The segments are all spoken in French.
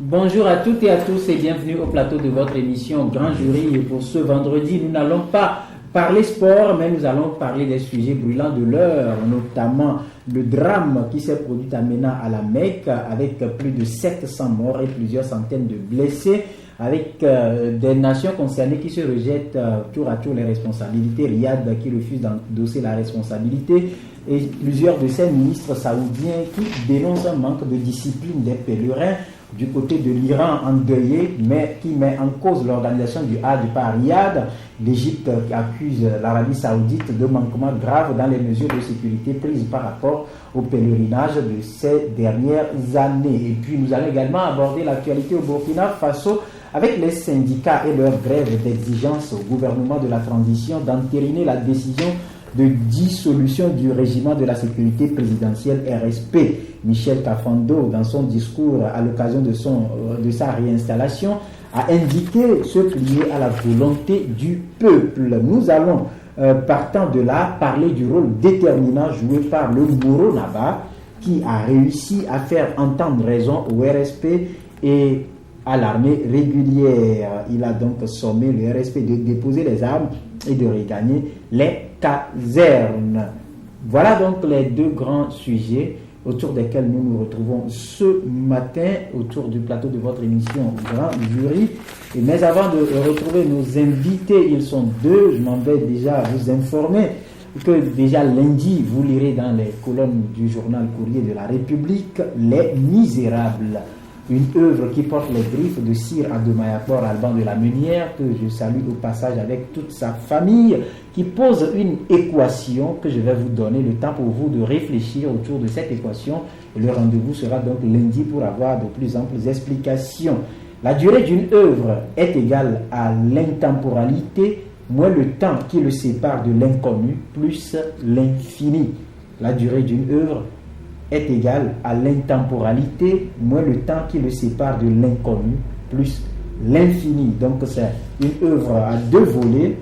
Bonjour à toutes et à tous et bienvenue au plateau de votre émission Grand Jury. Et pour ce vendredi, nous n'allons pas parler sport, mais nous allons parler des sujets brûlants de l'heure, notamment le drame qui s'est produit à Ména à la Mecque avec plus de 700 morts et plusieurs centaines de blessés, avec des nations concernées qui se rejettent tour à tour les responsabilités, Riyad qui refuse d'endosser la responsabilité et plusieurs de ces ministres saoudiens qui dénoncent un manque de discipline des pèlerins du côté de l'Iran endeuillé, mais qui met en cause l'organisation du Hajj par Riyad. L'Égypte accuse l'Arabie Saoudite de manquements graves dans les mesures de sécurité prises par rapport au pèlerinage de ces dernières années. Et puis nous allons également aborder l'actualité au Burkina Faso avec les syndicats et leur grève d'exigence au gouvernement de la transition d'entériner la décision de dissolution du régiment de la sécurité présidentielle RSP. Michel Kafando, dans son discours à l'occasion de sa réinstallation, a indiqué se plier à la volonté du peuple. Nous allons, partant de là, parler du rôle déterminant joué par le Moro Naba, qui a réussi à faire entendre raison au RSP et à l'armée régulière. Il a donc sommé le RSP de déposer les armes et de regagner les casernes. Voilà donc les deux grands sujets autour desquels nous nous retrouvons ce matin autour du plateau de votre émission Grand Jury. Mais avant de retrouver nos invités, ils sont deux, je m'en vais déjà vous informer que déjà lundi, vous lirez dans les colonnes du journal Courrier de la République Les Misérables, une œuvre qui porte les griffes de Sir Adomayapor Alban de la Meunière, que je salue au passage avec toute sa famille, qui pose une équation que je vais vous donner le temps pour vous de réfléchir autour de cette équation. Le rendez-vous sera donc lundi pour avoir de plus amples explications. La durée d'une œuvre est égale à l'intemporalité moins le temps qui le sépare de l'inconnu plus l'infini. La durée d'une œuvre est égal à l'intemporalité moins le temps qui le sépare de l'inconnu plus l'infini. Donc c'est une œuvre à deux volets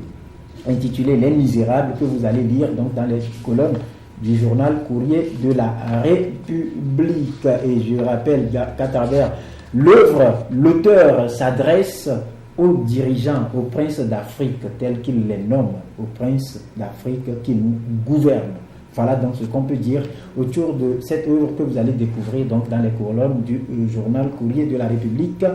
intitulée Les Misérables que vous allez lire donc dans les colonnes du journal Courrier de la République. Et je rappelle qu'à travers l'œuvre, l'auteur s'adresse aux dirigeants, aux princes d'Afrique tels qu'il les nomme, aux princes d'Afrique qui nous gouvernent. Voilà donc ce qu'on peut dire autour de cette œuvre que vous allez découvrir donc dans les colonnes du journal Courrier de la République.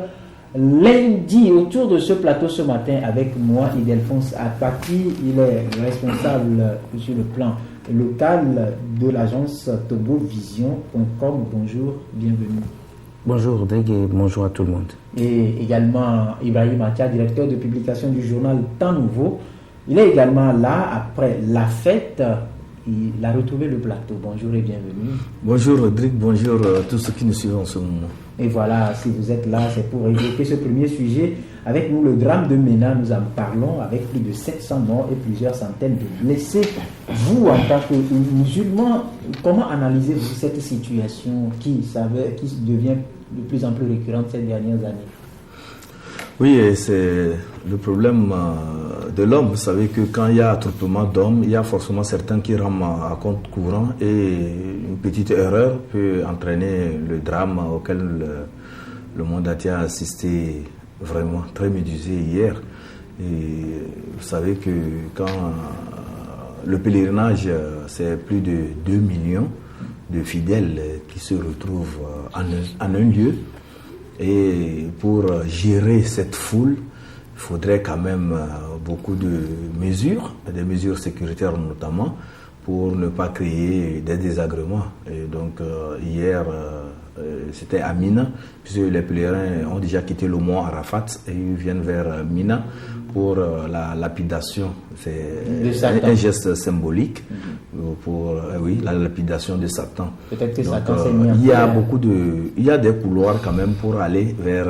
Lundi, autour de ce plateau ce matin avec moi, Idelphonse Apaki, il est responsable sur le plan local de l'agence tobovision.com. Bonjour, bienvenue. Bonjour Rodrigue et bonjour à tout le monde. Et également Ibrahim Atia, directeur de publication du journal Temps Nouveau. Il est également là après la fête. Il a retrouvé le plateau. Bonjour et bienvenue. Bonjour Rodrigue, bonjour à tous ceux qui nous suivent en ce moment. Et voilà, si vous êtes là, c'est pour évoquer ce premier sujet. Avec nous, le drame de Ména, nous en parlons avec plus de 700 morts et plusieurs centaines de blessés. Vous, en tant que musulman, comment analysez-vous cette situation qui devient de plus en plus récurrente ces dernières années? Oui, c'est le problème de l'homme. Vous savez que quand il y a attroupement d'hommes, il y a forcément certains qui rament à compte courant et une petite erreur peut entraîner le drame auquel le monde entier a assisté vraiment très médusé hier. Et vous savez que quand le pèlerinage, c'est plus de 2 millions de fidèles qui se retrouvent en un lieu. Et pour gérer cette foule, il faudrait quand même beaucoup de mesures, des mesures sécuritaires notamment, pour ne pas créer des désagréments. Et donc hier, c'était à Mina, puisque les pèlerins ont déjà quitté le mont Arafat et ils viennent vers Mina pour la lapidation. C'est un geste symbolique pour la lapidation de Satan. Peut-être que donc, Satan s'est mis il y a des couloirs quand même pour aller vers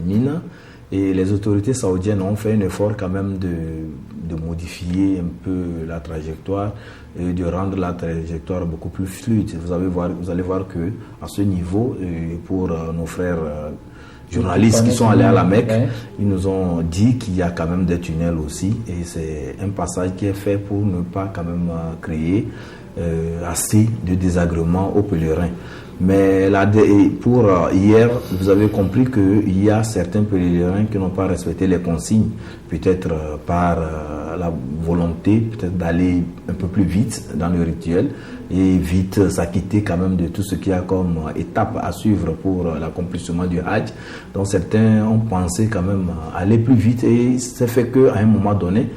Mina. Et les autorités saoudiennes ont fait un effort quand même de modifier un peu la trajectoire et de rendre la trajectoire beaucoup plus fluide. Vous allez voir que à ce niveau, pour nos frères journalistes qui sont allés à la Mecque, ils nous ont dit qu'il y a quand même des tunnels aussi, et c'est un passage qui est fait pour ne pas quand même créer assez de désagréments aux pèlerins. Mais pour hier, vous avez compris qu'il y a certains pèlerins qui n'ont pas respecté les consignes, peut-être par la volonté peut-être d'aller un peu plus vite dans le rituel et vite s'acquitter quand même de tout ce qu'il y a comme étape à suivre pour l'accomplissement du Hajj. Donc certains ont pensé quand même aller plus vite et c'est fait qu'à un moment donné,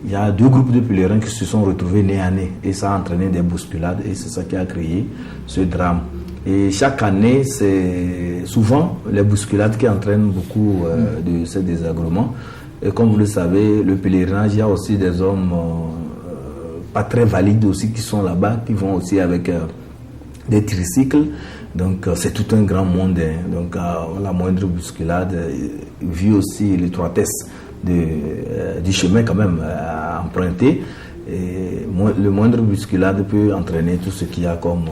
il y a 2 groupes de pèlerins qui se sont retrouvés nez à nez et ça a entraîné des bousculades et c'est ça qui a créé ce drame. Et chaque année, c'est souvent les bousculades qui entraînent beaucoup de ces désagréments. Et comme vous le savez, le pèlerinage, il y a aussi des hommes pas très valides aussi qui sont là-bas, qui vont aussi avec des tricycles. Donc c'est tout un grand monde. Donc la moindre bousculade, vu aussi l'étroitesse du chemin quand même à emprunter, et le moindre bousculade peut entraîner tout ce qu'il y a comme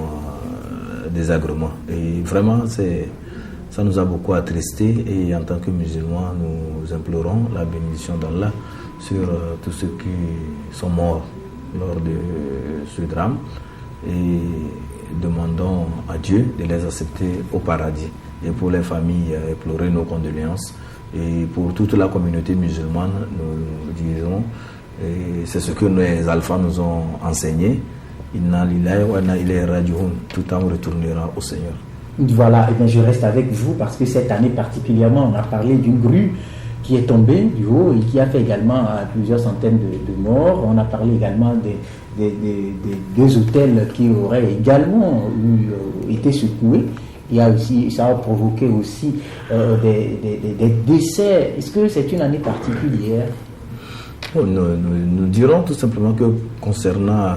désagréments. Et vraiment, ça nous a beaucoup attristés et en tant que musulmans, nous implorons la bénédiction d'Allah sur tous ceux qui sont morts lors de ce drame et demandons à Dieu de les accepter au paradis. Et pour les familles, implorer nos condoléances. Et pour toute la communauté musulmane, nous disons, et c'est ce que les alphas nous ont enseigné, Inna lillahi wa inna ilayhi raji'un, tout âme retournera au Seigneur. Voilà, et bien je reste avec vous parce que cette année particulièrement, on a parlé d'une grue qui est tombée du haut et qui a fait également plusieurs centaines de morts. On a parlé également des 2 hôtels qui auraient également été secoués. Il y a aussi, ça a provoqué aussi des décès. Est-ce que c'est une année particulière? Nous dirons tout simplement que concernant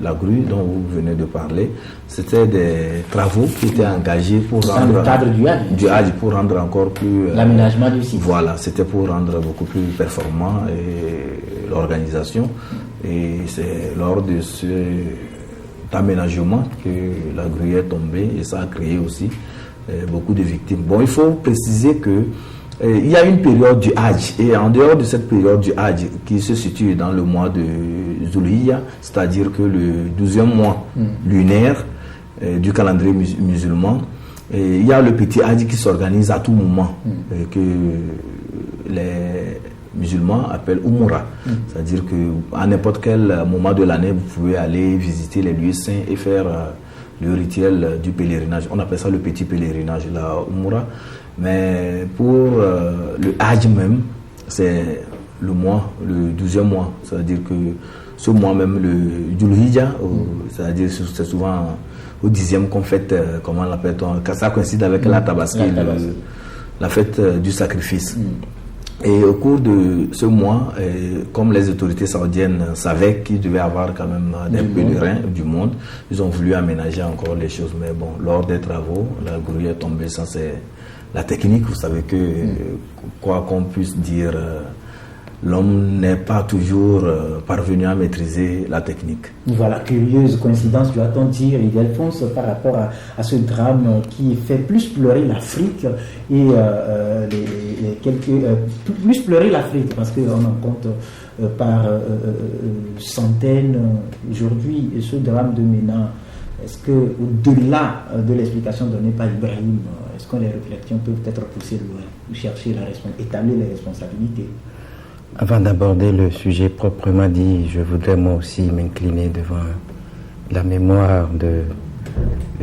la grue dont vous venez de parler, c'était des travaux qui étaient engagés pour rendre dans le cadre du Hajj, pour rendre encore plus l'aménagement du site. Voilà, c'était pour rendre beaucoup plus performant l'organisation. Et c'est lors de cet aménagement que la grue est tombée et ça a créé aussi beaucoup de victimes. Bon, il faut préciser que il y a une période du Hajj et en dehors de cette période du Hajj qui se situe dans le mois de Zulhijja, c'est-à-dire que le 12e mois lunaire du calendrier musulman, et il y a le petit Hajj qui s'organise à tout moment, que les musulmans appellent Umrah. C'est-à-dire qu'à n'importe quel moment de l'année, vous pouvez aller visiter les lieux saints et faire le rituel du pèlerinage. On appelle ça le petit pèlerinage, la Umrah. Mais pour le Hajj même, c'est le mois, le 12e mois. C'est-à-dire que ce mois même, le Zulhijja, c'est-à-dire c'est souvent au 10e qu'on fête, comment l'appelle-t-on, ça coïncide avec la Tabaski, la fête du sacrifice. Et au cours de ce mois, comme les autorités saoudiennes savaient qu'il devait y avoir quand même des pèlerins du monde, ils ont voulu aménager encore les choses. Mais bon, lors des travaux, la grue est tombée. Ça, c'est la technique. Vous savez que, quoi qu'on puisse dire, l'homme n'est pas toujours parvenu à maîtriser la technique. Voilà, curieuse coïncidence, doit-on dire, Ildefonse, par rapport à ce drame qui fait plus pleurer l'Afrique et plus pleurer l'Afrique, parce qu'on en compte par centaines aujourd'hui, et ce drame de Ména. Est-ce que, au-delà de l'explication donnée par Ibrahim, est-ce que les réflexions peuvent être poussées loin, ou chercher établir les responsabilités? Avant d'aborder le sujet proprement dit, je voudrais moi aussi m'incliner devant la mémoire de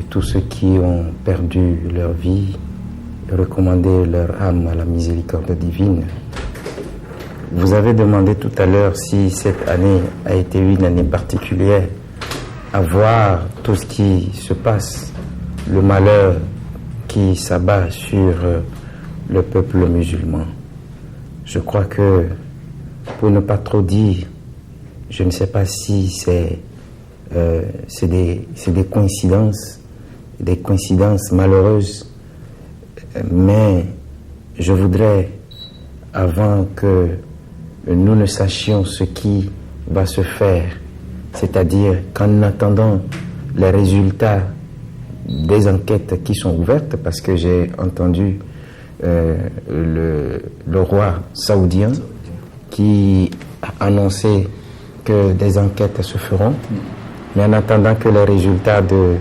tous ceux qui ont perdu leur vie et recommander leur âme à la miséricorde divine. Vous avez demandé tout à l'heure si cette année a été une année particulière, à voir tout ce qui se passe, le malheur qui s'abat sur le peuple musulman. Je crois que, pour ne pas trop dire, je ne sais pas si c'est des coïncidences malheureuses, mais je voudrais, avant que nous ne sachions ce qui va se faire, c'est-à-dire qu'en attendant les résultats des enquêtes qui sont ouvertes, parce que j'ai entendu le roi saoudien qui a annoncé que des enquêtes se feront, mais en attendant que les résultats de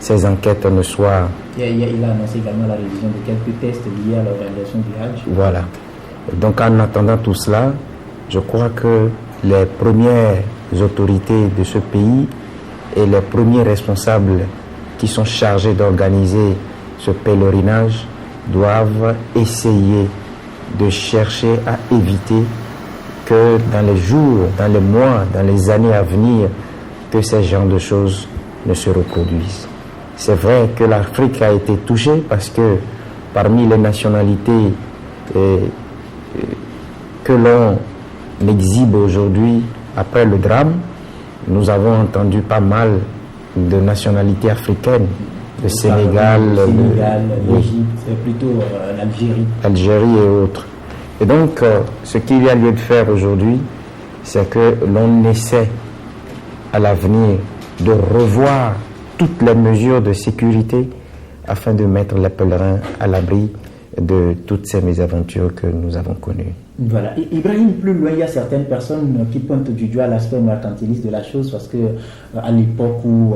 ces enquêtes ne soient... Il a annoncé également la révision de quelques tests liés à l'organisation du Hajj. Voilà. Donc en attendant tout cela, je crois que les premières autorités de ce pays et les premiers responsables qui sont chargés d'organiser ce pèlerinage doivent essayer de chercher à éviter que dans les jours, dans les mois, dans les années à venir, que ces genres de choses ne se reproduisent. C'est vrai que l'Afrique a été touchée parce que parmi les nationalités que l'on exhibe aujourd'hui après le drame, nous avons entendu pas mal de nationalités africaines, le Sénégal, l'Égypte, plutôt l'Algérie. Algérie et autres. Et donc, ce qu'il y a lieu de faire aujourd'hui, c'est que l'on essaie à l'avenir de revoir toutes les mesures de sécurité afin de mettre les pèlerins à l'abri de toutes ces mésaventures que nous avons connues. Voilà. Ibrahim, plus loin, il y a certaines personnes qui pointent du doigt l'aspect mercantiliste de la chose parce que à l'époque où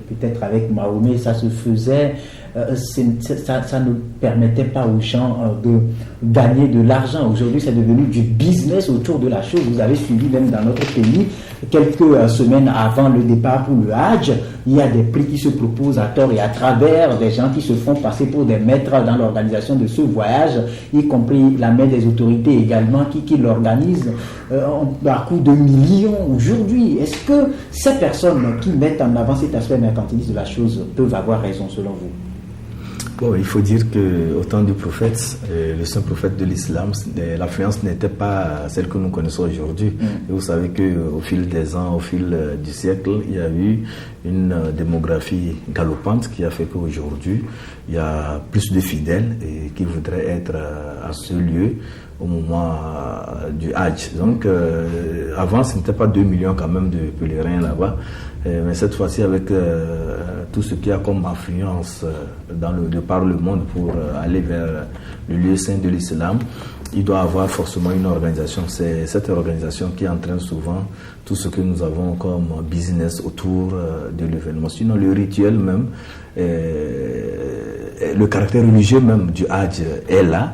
peut-être avec Mahomet ça se faisait, ça ne permettait pas aux gens de gagner de l'argent. Aujourd'hui, c'est devenu du business autour de la chose. Vous avez suivi même dans notre pays, quelques semaines avant le départ pour le Hajj, il y a des prix qui se proposent à tort et à travers, des gens qui se font passer pour des maîtres dans l'organisation de ce voyage, y compris la main des autorités également qui l'organisent à coût de millions aujourd'hui. Est-ce que ces personnes qui mettent en avant cet aspect mercantiliste de la chose peuvent avoir raison selon vous? Bon, il faut dire qu'au temps du prophète, le saint prophète de l'islam, l'affluence n'était pas celle que nous connaissons aujourd'hui. Et vous savez qu'au fil des ans, au fil du siècle, il y a eu une démographie galopante qui a fait qu'aujourd'hui, il y a plus de fidèles et qui voudraient être à ce lieu au moment du Hajj. Donc, avant, ce n'était pas 2 millions quand même de pèlerins là-bas. Mais cette fois-ci, avec tout ce qu'il y a comme affluence de par le monde pour aller vers le lieu saint de l'islam, il doit avoir forcément une organisation. C'est cette organisation qui entraîne souvent tout ce que nous avons comme business autour de l'événement. Sinon, le rituel même, le caractère religieux même du Hajj est là.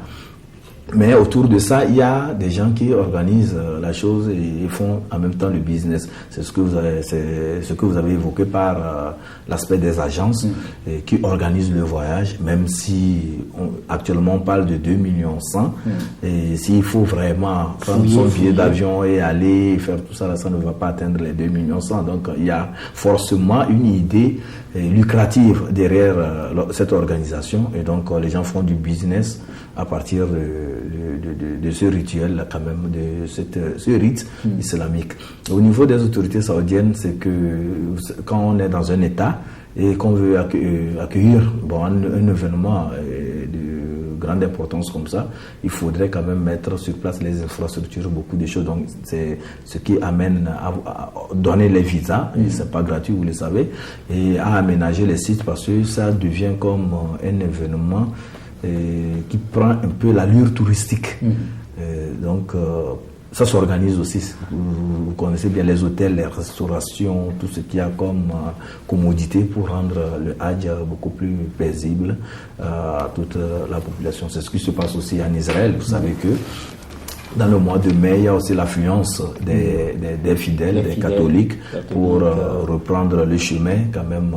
Mais autour de ça, il y a des gens qui organisent la chose et font en même temps le business. C'est ce que vous avez évoqué par l'aspect des agences qui organisent le voyage, même si actuellement on parle de 2,1 millions. Et s'il faut vraiment prendre son billet d'avion et aller faire tout ça, là, ça ne va pas atteindre les 2,1 millions. Donc il y a forcément une idée lucrative derrière cette organisation. Et donc les gens font du business à partir de ce rituel, quand même, de ce rite islamique. Au niveau des autorités saoudiennes, c'est que quand on est dans un État et qu'on veut accueillir un événement de grande importance comme ça, il faudrait quand même mettre sur place les infrastructures, beaucoup de choses. Donc c'est ce qui amène à donner les visas, et c'est pas gratuit, vous le savez, et à aménager les sites parce que ça devient comme un événement qui prend un peu l'allure touristique. Donc ça s'organise aussi. Vous connaissez bien les hôtels, les restaurations, tout ce qu'il y a comme commodité pour rendre le Hajj beaucoup plus paisible à toute la population. C'est ce qui se passe aussi en Israël. Vous savez que dans le mois de mai, il y a aussi l'affluence des fidèles, des catholiques, pour reprendre le chemin quand même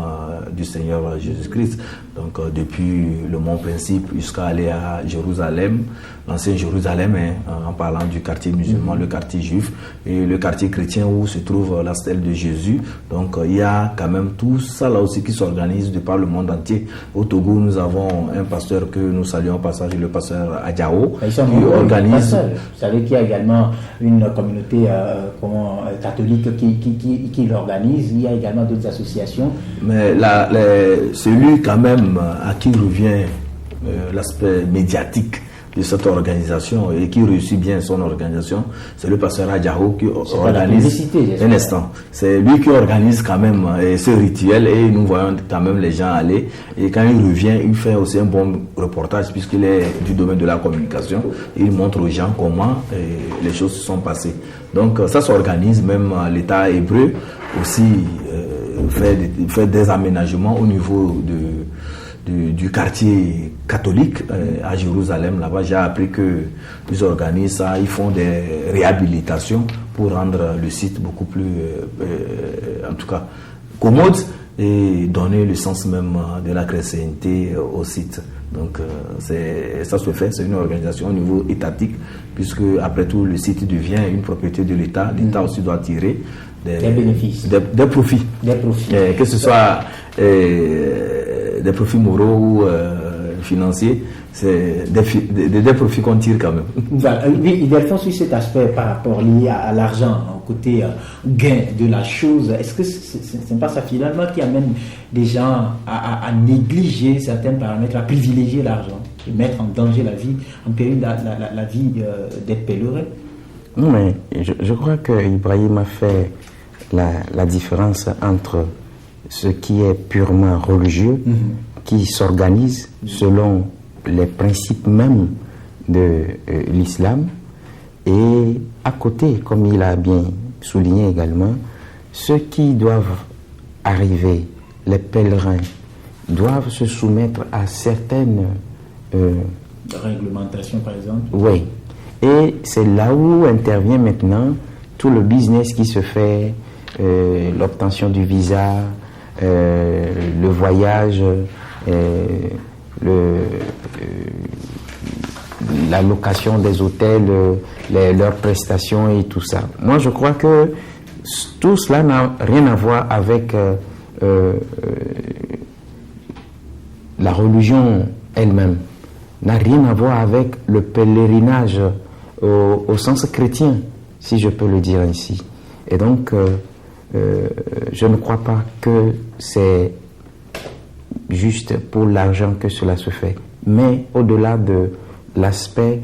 du Seigneur Jésus-Christ. Donc depuis le Mont Principe jusqu'à aller à Jérusalem, l'ancien Jérusalem, en parlant du quartier musulman, le quartier juif et le quartier chrétien où se trouve la stèle de Jésus. Donc il y a quand même tout ça là aussi qui s'organise de par le monde entier. Au Togo, nous avons un pasteur que nous saluons au passage, le pasteur Adjao, qui organise... Vous savez qu'il y a également une communauté catholique qui l'organise. Il y a également d'autres associations. Mais celui quand même à qui revient l'aspect médiatique de cette organisation et qui réussit bien son organisation, c'est le pasteur Adjao qui organise un instant. C'est lui qui organise quand même ce rituel et nous voyons quand même les gens aller. Et quand il revient, il fait aussi un bon reportage puisqu'il est du domaine de la communication. Il montre aux gens comment les choses se sont passées. Donc ça s'organise, même l'État hébreu aussi fait des aménagements au niveau du quartier catholique à Jérusalem. Là-bas, j'ai appris qu'ils organisent ça, ils font des réhabilitations pour rendre le site beaucoup plus, en tout cas, commode et donner le sens même de la chrétienté au site. Donc, ça se fait, c'est une organisation au niveau étatique, puisque après tout, le site devient une propriété de l'État. L'État aussi doit tirer des bénéfices, des profits. Que ce soit des profits moraux ou financiers, c'est des profits qu'on tire quand même. Voilà. Oui, Delphine, sur cet aspect par rapport lié à l'argent, au côté gain de la chose, est-ce que ce n'est pas ça finalement qui amène des gens à négliger certains paramètres, à privilégier l'argent et mettre en danger la vie, en péril la vie des pèlerins? Non, mais je crois qu'Ibrahim a fait la différence entre ce qui est purement religieux, qui s'organise selon les principes mêmes de l'islam, et à côté, comme il a bien souligné également, ceux qui doivent arriver, les pèlerins, doivent se soumettre à certaines réglementations, par exemple. Oui, et c'est là où intervient maintenant tout le business qui se fait, l'obtention du visa, le voyage, la location des hôtels, leurs prestations et tout ça. Moi, je crois que tout cela n'a rien à voir avec la religion elle-même, n'a rien à voir avec le pèlerinage au sens chrétien, si je peux le dire ainsi. Et donc, je ne crois pas que c'est juste pour l'argent que cela se fait. Mais au-delà de l'aspect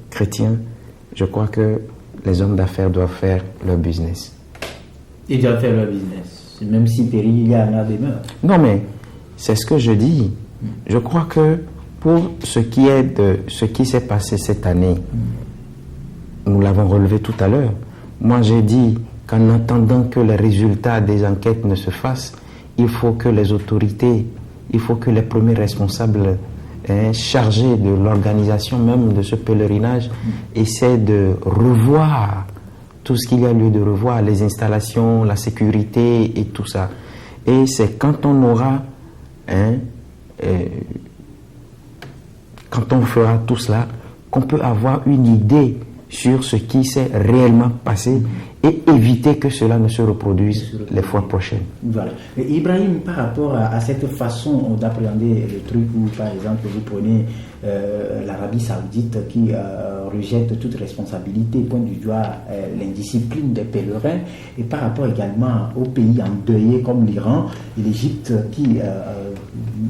chrétien, je crois que les hommes d'affaires doivent faire leur business. Ils doivent faire leur business, même si péril il y en a des mœurs. Non, mais c'est ce que je dis. Je crois que pour ce qui est de ce qui s'est passé cette année, nous l'avons relevé tout à l'heure. Moi, j'ai dit qu'en attendant que les résultats des enquêtes ne se fassent, il faut que les autorités, il faut que les premiers responsables chargés de l'organisation même de ce pèlerinage essaient de revoir tout ce qu'il y a lieu de revoir, les installations, la sécurité et tout ça. Et c'est quand on aura, quand on fera tout cela, qu'on peut avoir une idée sur ce qui s'est réellement passé et éviter que cela ne se reproduise les fois prochaines. Voilà. Et Ibrahim, par rapport à cette façon d'appréhender le truc où, par exemple, vous prenez l'Arabie Saoudite qui rejette toute responsabilité, pointe du doigt l'indiscipline des pèlerins, et par rapport également aux pays endeuillés comme l'Iran et l'Égypte qui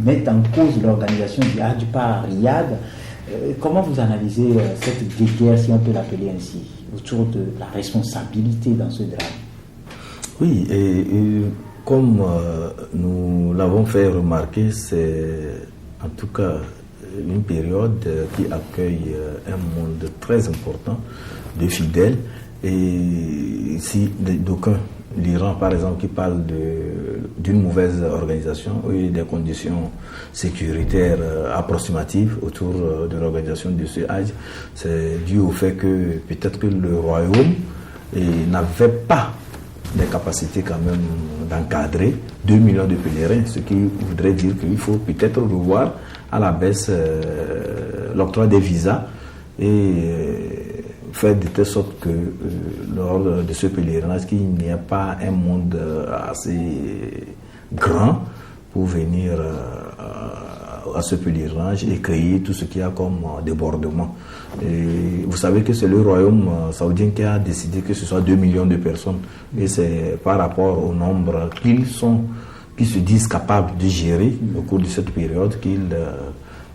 mettent en cause l'organisation du Hajj par Riyad. Comment vous analysez cette guerre, si on peut l'appeler ainsi, autour de la responsabilité dans ce drame? Oui, et comme nous l'avons fait remarquer, c'est en tout cas une période qui accueille un monde très important de fidèles. Et si d'aucuns, l'Iran par exemple, qui parle d'une mauvaise organisation et des conditions sécuritaires approximatives autour de l'organisation de ce Hajj, c'est dû au fait que peut-être que le royaume n'avait pas des capacités quand même d'encadrer 2 millions de pèlerins, ce qui voudrait dire qu'il faut peut-être revoir à la baisse l'octroi des visas et faire de telle sorte que lors de ce pèlerinage, qu'il n'y ait pas un monde assez grand pour venir à ce pèlerinage et créer tout ce qu'il y a comme débordement. Et vous savez que c'est le royaume saoudien qui a décidé que ce soit 2 millions de personnes. Et c'est par rapport au nombre qu'ils se disent capables de gérer au cours de cette période qu'ils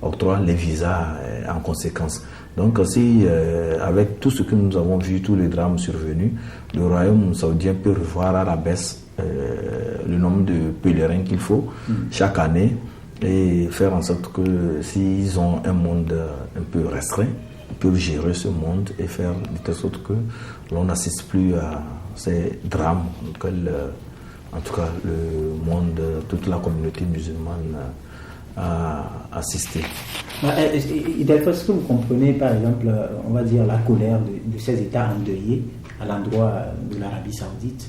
octroient les visas en conséquence. Donc si avec tout ce que nous avons vu, tous les drames survenus, le royaume saoudien peut revoir à la baisse le nombre de pèlerins qu'il faut chaque année et faire en sorte que s'ils ont un monde un peu restreint, ils peuvent gérer ce monde et faire de telle sorte que l'on n'assiste plus à ces drames auxquels en tout cas le monde, toute la communauté musulmane a assisté. Est-ce que vous comprenez, par exemple, on va dire la colère de ces États endeuillés à l'endroit de l'Arabie Saoudite?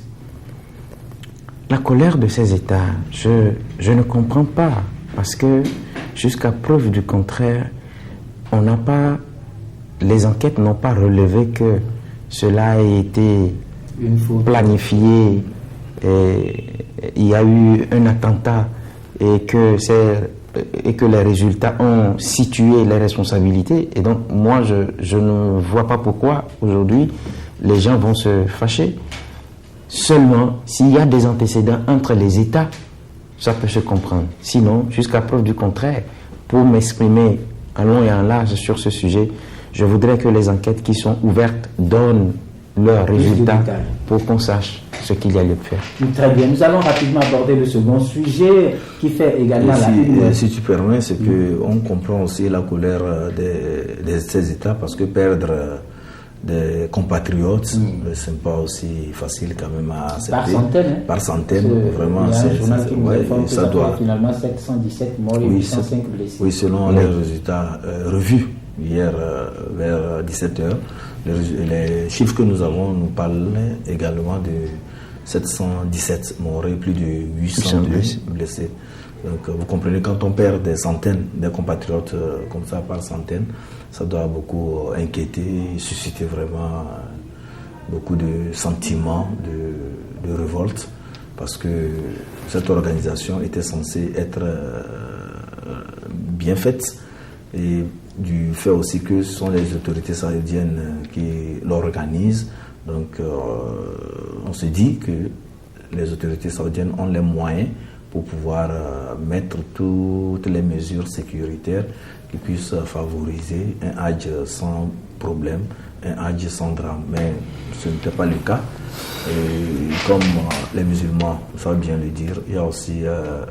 La colère de ces États, je ne comprends pas, parce que jusqu'à preuve du contraire, les enquêtes n'ont pas relevé que cela a été planifié, et il y a eu un attentat et que les résultats ont situé les responsabilités. Et donc moi je ne vois pas pourquoi aujourd'hui les gens vont se fâcher. Seulement s'il y a des antécédents entre les États, ça peut se comprendre. Sinon, jusqu'à preuve du contraire, pour m'exprimer en long et en large sur ce sujet, je voudrais que les enquêtes qui sont ouvertes donnent leurs résultats pour qu'on sache ce qu'il y a lieu de faire. Très bien. Nous allons rapidement aborder le second sujet qui fait également si tu permets, c'est qu'on comprend aussi la colère de ces États, parce que perdre des compatriotes, ce n'est pas aussi facile quand même à accepter. Par centaines. Par centaines, vraiment. Il y a un journal qui nous informe que ça doit finalement 717 morts et 805 blessés. Oui, selon les résultats revus hier vers 17h. Les chiffres que nous avons nous parlent également de 717 morts et plus de 802 blessés. Donc vous comprenez, quand on perd des centaines de compatriotes comme ça par centaines, ça doit beaucoup inquiéter, susciter vraiment beaucoup de sentiments de révolte, parce que cette organisation était censée être bien faite, et du fait aussi que ce sont les autorités saoudiennes qui l'organisent. Donc on se dit que les autorités saoudiennes ont les moyens pour pouvoir mettre toutes les mesures sécuritaires qui puissent favoriser un Hajj sans problème, un Hajj sans drame. Mais ce n'était pas le cas. Et comme les musulmans savent bien le dire, il y a aussi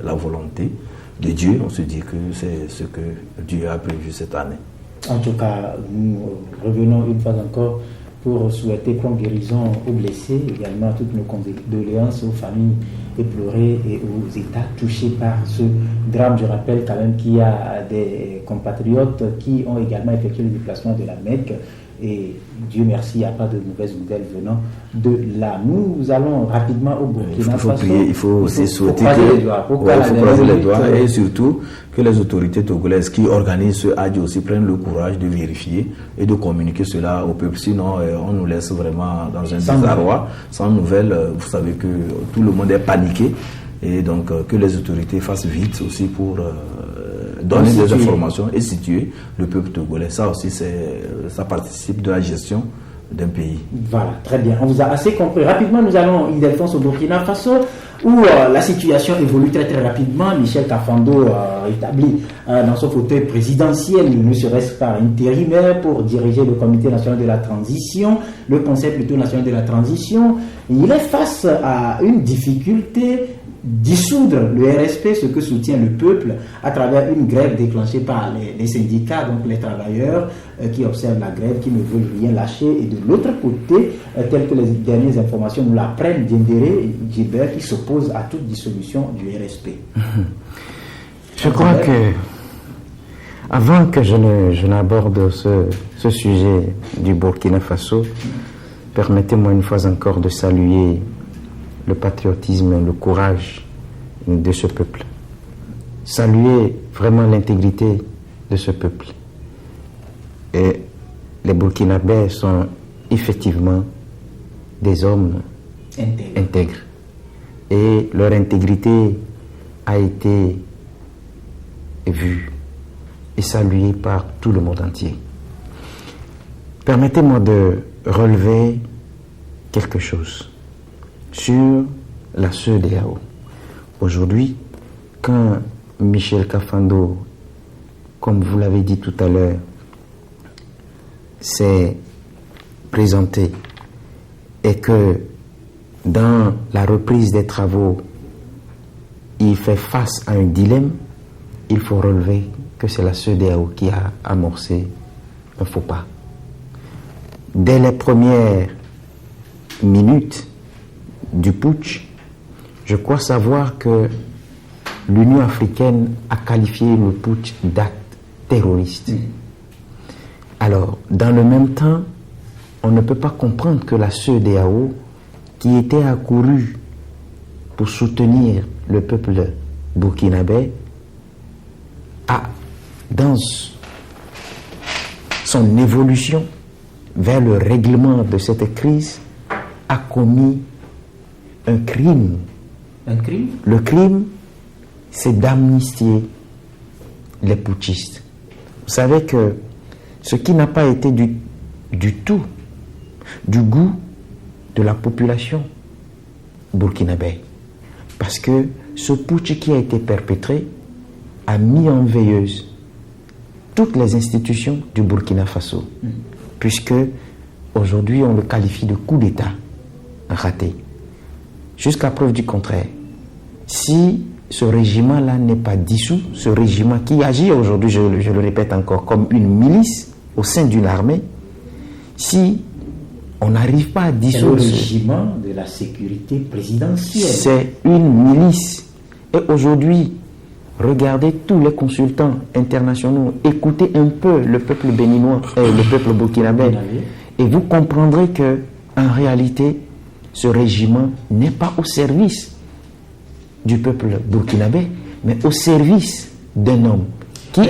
la volonté de Dieu. On se dit que c'est ce que Dieu a prévu cette année. En tout cas, nous revenons une fois encore pour souhaiter prompt guérison aux blessés, également toutes nos condoléances aux familles éplorées et aux États touchés par ce drame. Je rappelle quand même qu'il y a des compatriotes qui ont également effectué le déplacement de la Mecque, et Dieu merci, il n'y a pas de mauvaises nouvelles venant de là. Nous allons rapidement au Burkina Faso. Il faut aussi souhaiter croiser les doigts, et surtout que les autorités togolaises qui organisent ce Hajj aussi prennent le courage de vérifier et de communiquer cela au peuple. Sinon, on nous laisse vraiment dans un désarroi, sans nouvelles. Vous savez que tout le monde est paniqué, et donc que les autorités fassent vite aussi pour donner des informations et situer le peuple togolais. Ça aussi, ça participe de la gestion d'un pays. Voilà, très bien. On vous a assez compris. Rapidement, nous allons, Ildefonse, au Burkina Faso, où la situation évolue très très rapidement. Michel Kafando établi dans son fauteuil présidentiel, ne serait-ce pas intérimaire, pour diriger le Comité national de la transition, le Conseil plutôt national de la transition. Il est face à une difficulté: dissoudre le RSP, ce que soutient le peuple, à travers une grève déclenchée par les syndicats, donc les travailleurs qui observent la grève, qui ne veulent rien lâcher. Et de l'autre côté, telles que les dernières informations nous l'apprennent, Diendéré Djibert, qui s'oppose à toute dissolution du RSP. Je crois que, avant que je n'aborde ce sujet du Burkina Faso, permettez-moi une fois encore de saluer le patriotisme, le courage de ce peuple. Saluer vraiment l'intégrité de ce peuple. Et les Burkinabés sont effectivement des hommes intègres. Et leur intégrité a été vue et saluée par tout le monde entier. Permettez-moi de relever quelque chose sur la CEDEAO. Aujourd'hui, quand Michel Kafando, comme vous l'avez dit tout à l'heure, s'est présenté, et que dans la reprise des travaux, il fait face à un dilemme, il faut relever que c'est la CEDEAO qui a amorcé un faux pas. Dès les premières minutes du putsch, je crois savoir que l'Union africaine a qualifié le putsch d'acte terroriste. Alors, dans le même temps, on ne peut pas comprendre que la CEDEAO, qui était accourue pour soutenir le peuple burkinabé, a, dans son évolution vers le règlement de cette crise, a commis un crime. Un crime? Le crime, c'est d'amnistier les putschistes. Vous savez que ce qui n'a pas été du tout du goût de la population burkinabé, parce que ce putsch qui a été perpétré a mis en veilleuse toutes les institutions du Burkina Faso, puisque aujourd'hui on le qualifie de coup d'État raté. Jusqu'à preuve du contraire, si ce régiment-là n'est pas dissous, ce régiment qui agit aujourd'hui, je le répète encore, comme une milice au sein d'une armée, si on n'arrive pas à dissoudre... C'est le régiment de la sécurité présidentielle. C'est une milice. Et aujourd'hui, regardez tous les consultants internationaux, écoutez un peu le peuple béninois, le peuple burkinabé, et vous comprendrez que, en réalité, ce régiment n'est pas au service du peuple burkinabé, mais au service d'un homme qui...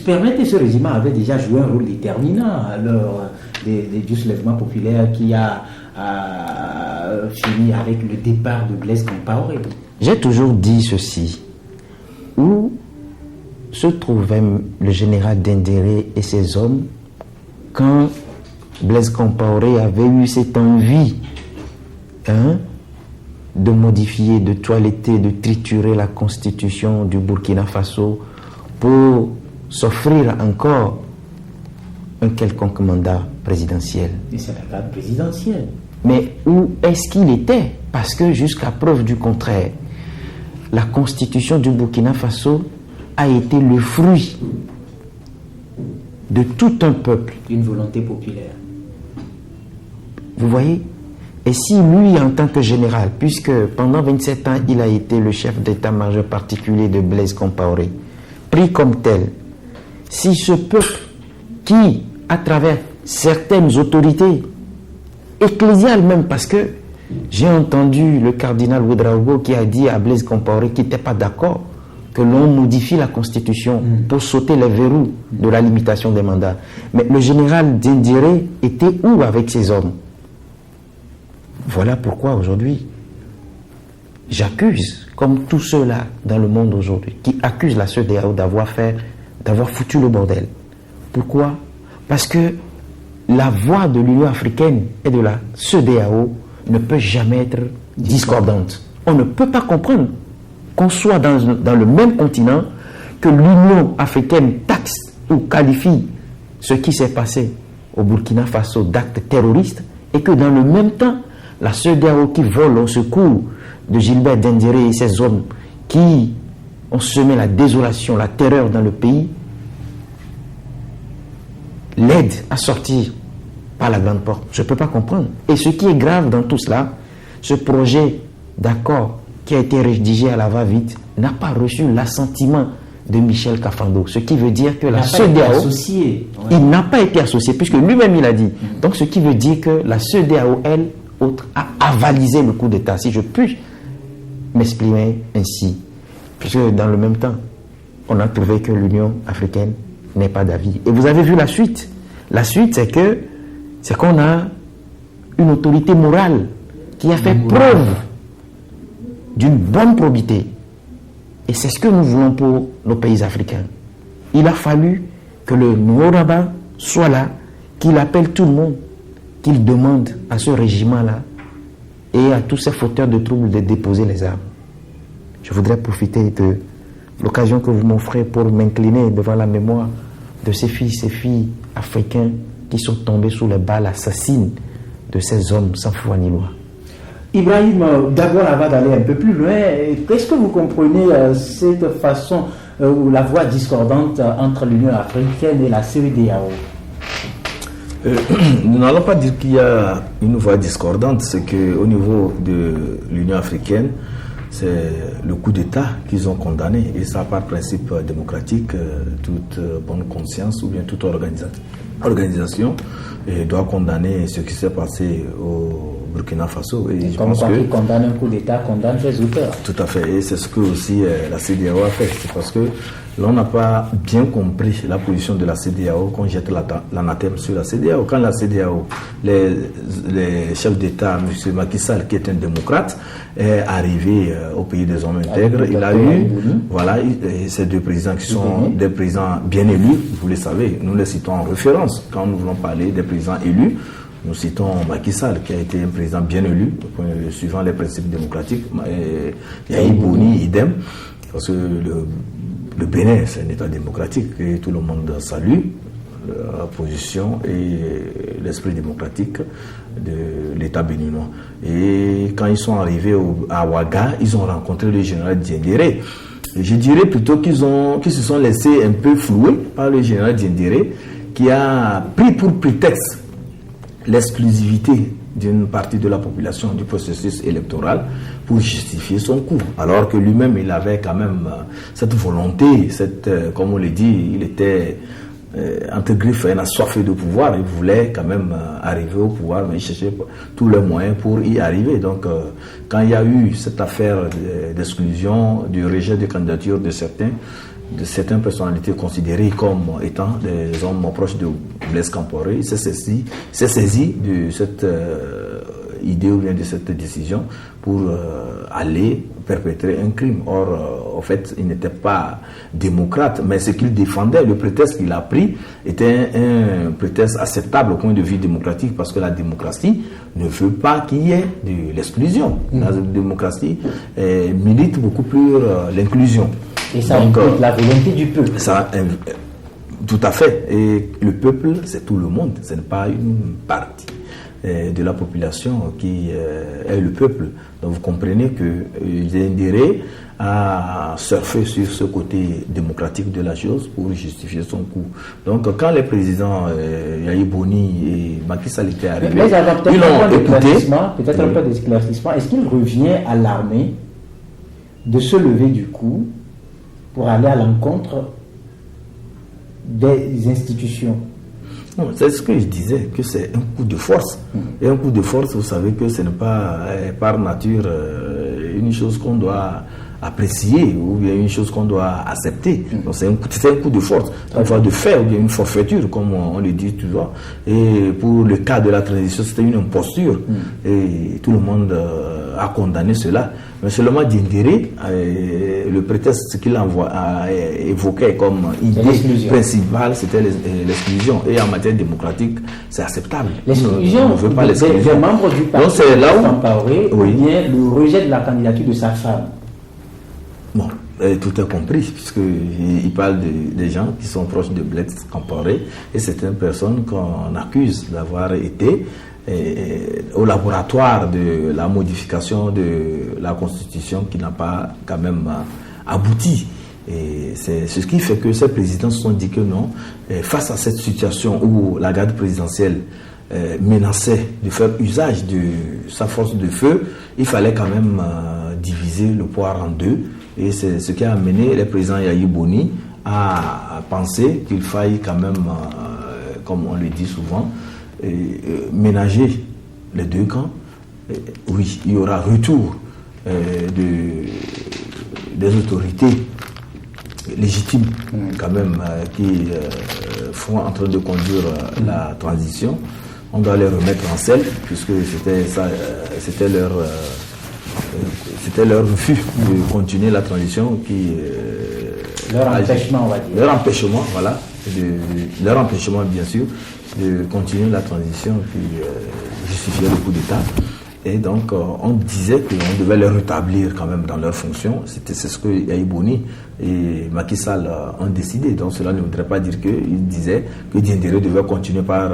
Permettez, ce régiment avait déjà joué un rôle déterminant lors du soulèvement populaire qui a fini avec le départ de Blaise Compaoré. J'ai toujours dit ceci. Où se trouvait le général Dendéré et ses hommes quand Blaise Compaoré avait eu cette envie de modifier, de toiletter, de triturer la constitution du Burkina Faso pour s'offrir encore un quelconque mandat présidentiel. Et c'est la carte présidentielle. Mais où est-ce qu'il était? Parce que jusqu'à preuve du contraire, la constitution du Burkina Faso a été le fruit de tout un peuple. D'une volonté populaire. Vous voyez? Et si lui, en tant que général, puisque pendant 27 ans, il a été le chef d'état-major particulier de Blaise Compaoré, pris comme tel, si ce peuple qui, à travers certaines autorités ecclésiales même, parce que j'ai entendu le cardinal Ouedraogo qui a dit à Blaise Compaoré qu'il n'était pas d'accord que l'on modifie la constitution pour sauter les verrous de la limitation des mandats. Mais le général Dendéré était où avec ses hommes? Voilà pourquoi aujourd'hui, j'accuse, comme tous ceux-là dans le monde aujourd'hui, qui accusent la CEDEAO d'avoir foutu le bordel. Pourquoi? Parce que la voix de l'Union africaine et de la CEDEAO ne peut jamais être discordante. On ne peut pas comprendre qu'on soit dans le même continent, que l'Union africaine taxe ou qualifie ce qui s'est passé au Burkina Faso d'actes terroristes, et que dans le même temps, la CEDEAO qui vole au secours de Gilbert Dendéré et ses hommes qui ont semé la désolation, la terreur dans le pays, l'aide à sortir par la grande porte. Je ne peux pas comprendre. Et ce qui est grave dans tout cela, ce projet d'accord qui a été rédigé à la va-vite n'a pas reçu l'assentiment de Michel Kafando. Ce qui veut dire que la CEDEAO... Il n'a pas été associé, puisque lui-même il a dit. Donc ce qui veut dire que la CEDEAO, elle, a avalisé le coup d'État, si je puis m'exprimer ainsi. Puisque dans le même temps, on a trouvé que l'Union africaine n'est pas d'avis. Et vous avez vu la suite. La suite, c'est qu'on a une autorité morale qui a fait preuve d'une bonne probité. Et c'est ce que nous voulons pour nos pays africains. Il a fallu que le Nouaraba soit là, qu'il appelle tout le monde, qu'il demande à ce régiment-là et à tous ces fauteurs de troubles de déposer les armes. Je voudrais profiter de l'occasion que vous m'offrez pour m'incliner devant la mémoire de ces filles africains qui sont tombés sous les balles assassines de ces hommes sans foi ni loi. Ibrahim, d'abord avant d'aller un peu plus loin, est-ce que vous comprenez cette façon ou la voix discordante entre l'Union africaine et la CEDEAO? Nous n'allons pas dire qu'il y a une voix discordante, c'est qu'au niveau de l'Union africaine, c'est le coup d'État qu'ils ont condamné. Et ça, par principe démocratique, toute bonne conscience ou bien toute organisation doit condamner ce qui s'est passé au Burkina Faso. Et je pense que condamne un coup d'État, condamne ses auteurs. Tout à fait. Et c'est ce que aussi la CEDEAO a fait. C'est parce que l'on n'a pas bien compris la position de la CEDEAO qu'on jette l'anathème sur la CEDEAO. Quand la CEDEAO, les chefs d'État, M. Macky Sall, qui est un démocrate, est arrivé au pays des hommes intègres, il a eu, voilà, ces deux présidents qui sont des présidents bien élus, vous le savez, nous les citons en référence. Quand nous voulons parler des présidents élus, nous citons Macky Sall, qui a été un président bien élu, suivant les principes démocratiques, Yahya Boni, idem, parce que le Bénin, c'est un État démocratique et tout le monde salue la position et l'esprit démocratique de l'État béninois. Et quand ils sont arrivés à Ouaga, ils ont rencontré le général Diendéré. Je dirais plutôt qu'ils se sont laissés un peu flouer par le général Diendéré, qui a pris pour prétexte l'exclusivité d'une partie de la population du processus électoral pour justifier son coup. Alors que lui-même, il avait quand même cette volonté, comme on le dit, il était entre griffes et assoiffé de pouvoir. Il voulait quand même arriver au pouvoir, mais il cherchait tous les moyens pour y arriver. Donc, quand il y a eu cette affaire d'exclusion, du rejet de candidature de certaines personnalités considérées comme étant des hommes proches de Blaise Compaoré, il s'est saisi de cette idée ou bien de cette décision pour aller perpétrer un crime. Or, en fait, il n'était pas démocrate, mais ce qu'il défendait, le prétexte qu'il a pris, était un prétexte acceptable au point de vue démocratique, parce que la démocratie ne veut pas qu'il y ait de l'exclusion. La démocratie milite beaucoup plus l'inclusion. Et ça implique la volonté du peuple. Tout à fait. Et le peuple, c'est tout le monde. Ce n'est pas une partie de la population qui est le peuple. Donc vous comprenez que Diendéré a surfé sur ce côté démocratique de la chose pour justifier son coup. Donc quand les présidents Yahya Boni et Macky Sall étaient arrivés, ils l'ont écouté. Peut-être un peu d'éclaircissement. Est-ce qu'il revient à l'armée de se lever du coup pour aller à l'encontre des institutions? Non, c'est ce que je disais, que c'est un coup de force. Et un coup de force, vous savez que ce n'est pas par nature une chose qu'on doit apprécier ou bien une chose qu'on doit accepter. Donc c'est un coup de force, une fois de fait ou bien une forfaiture, comme on le dit toujours. Et pour le cas de la transition, c'était une imposture. Et tout le monde a condamné cela. Mais seulement Diendéré, le prétexte qu'il a évoqué comme idée principale, c'était l'exclusion. Et en matière démocratique, c'est acceptable. L'exclusion des membres du parti Compaoré, ou bien le rejet de la candidature de sa femme. Bon, tout est compris, puisqu'il parle des gens qui sont proches de Blaise Compaoré, et c'est une personne qu'on accuse d'avoir été au laboratoire de la modification de la Constitution qui n'a pas quand même abouti. Et c'est ce qui fait que ces présidents se sont dit que non, face à cette situation où la garde présidentielle menaçait de faire usage de sa force de feu, il fallait quand même diviser le pouvoir en deux. Et c'est ce qui a amené les présidents Yahya Boni à penser qu'il faille quand même, comme on le dit souvent, ménager les deux camps. Oui, il y aura retour des autorités légitimes quand même qui sont en train de conduire la transition. On doit les remettre en selle, puisque c'était leur refus de continuer la transition leur empêchement, on va dire. Leur empêchement, voilà. Leur empêchement, bien sûr, de continuer la transition qui justifiait le coup d'État. Et donc, on disait qu'on devait les rétablir quand même dans leurs fonctions. C'est ce que Yahya Boni et Macky Sall ont décidé. Donc, cela ne voudrait pas dire qu'ils disaient que Diendéré devait continuer par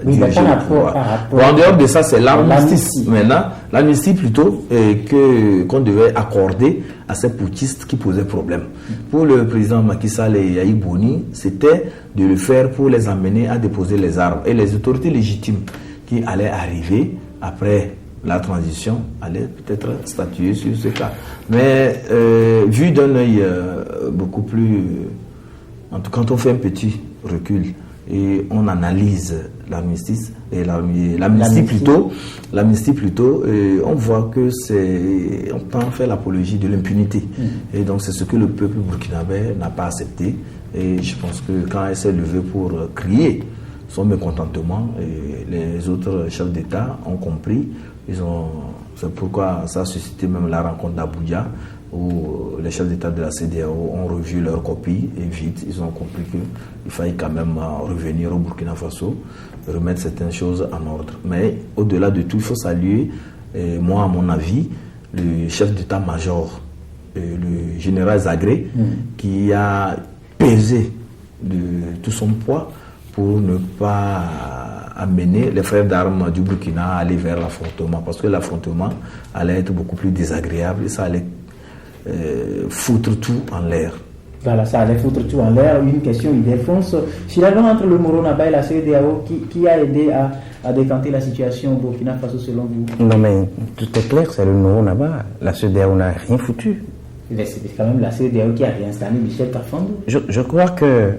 diriger le pouvoir. En dehors de ça, c'est l'armistice. Maintenant, l'amnistie plutôt qu'on devait accorder à ces putschistes qui posaient problème. Pour le président Macky Sall et Yahya Boni, c'était de le faire pour les amener à déposer les armes. Et les autorités légitimes qui allaient arriver après la transition allait peut-être statuer sur ce cas. Mais vu d'un œil beaucoup plus... En tout cas, quand on fait un petit recul et on analyse l'amnistie plutôt, on voit que on tend à faire l'apologie de l'impunité. Et donc c'est ce que le peuple burkinabé n'a pas accepté. Et je pense que quand elle s'est levée pour crier son mécontentement, et les autres chefs d'État ont compris. C'est pourquoi ça a suscité même la rencontre d'Abuja, où les chefs d'État de la CEDEAO ont revu leur copie et vite ils ont compris qu'il fallait quand même revenir au Burkina Faso, remettre certaines choses en ordre. Mais au-delà de tout, il faut saluer, moi à mon avis, le chef d'État-major, le général Zagré, qui a pesé de tout son poids pour ne pas amener les frères d'armes du Burkina à aller vers l'affrontement, parce que l'affrontement allait être beaucoup plus désagréable et ça allait foutre tout en l'air. Voilà, ça allait foutre tout en l'air. Une question, Ildefonse. Finalement, entre le Moronaba et la CEDEAO, qui a aidé à décanter la situation au Burkina Faso selon vous? Non mais tout est clair, c'est le Moronaba. La CEDEAO n'a rien foutu. C'est quand même la CEDEAO qui a réinstallé Michel Kafando. Je crois que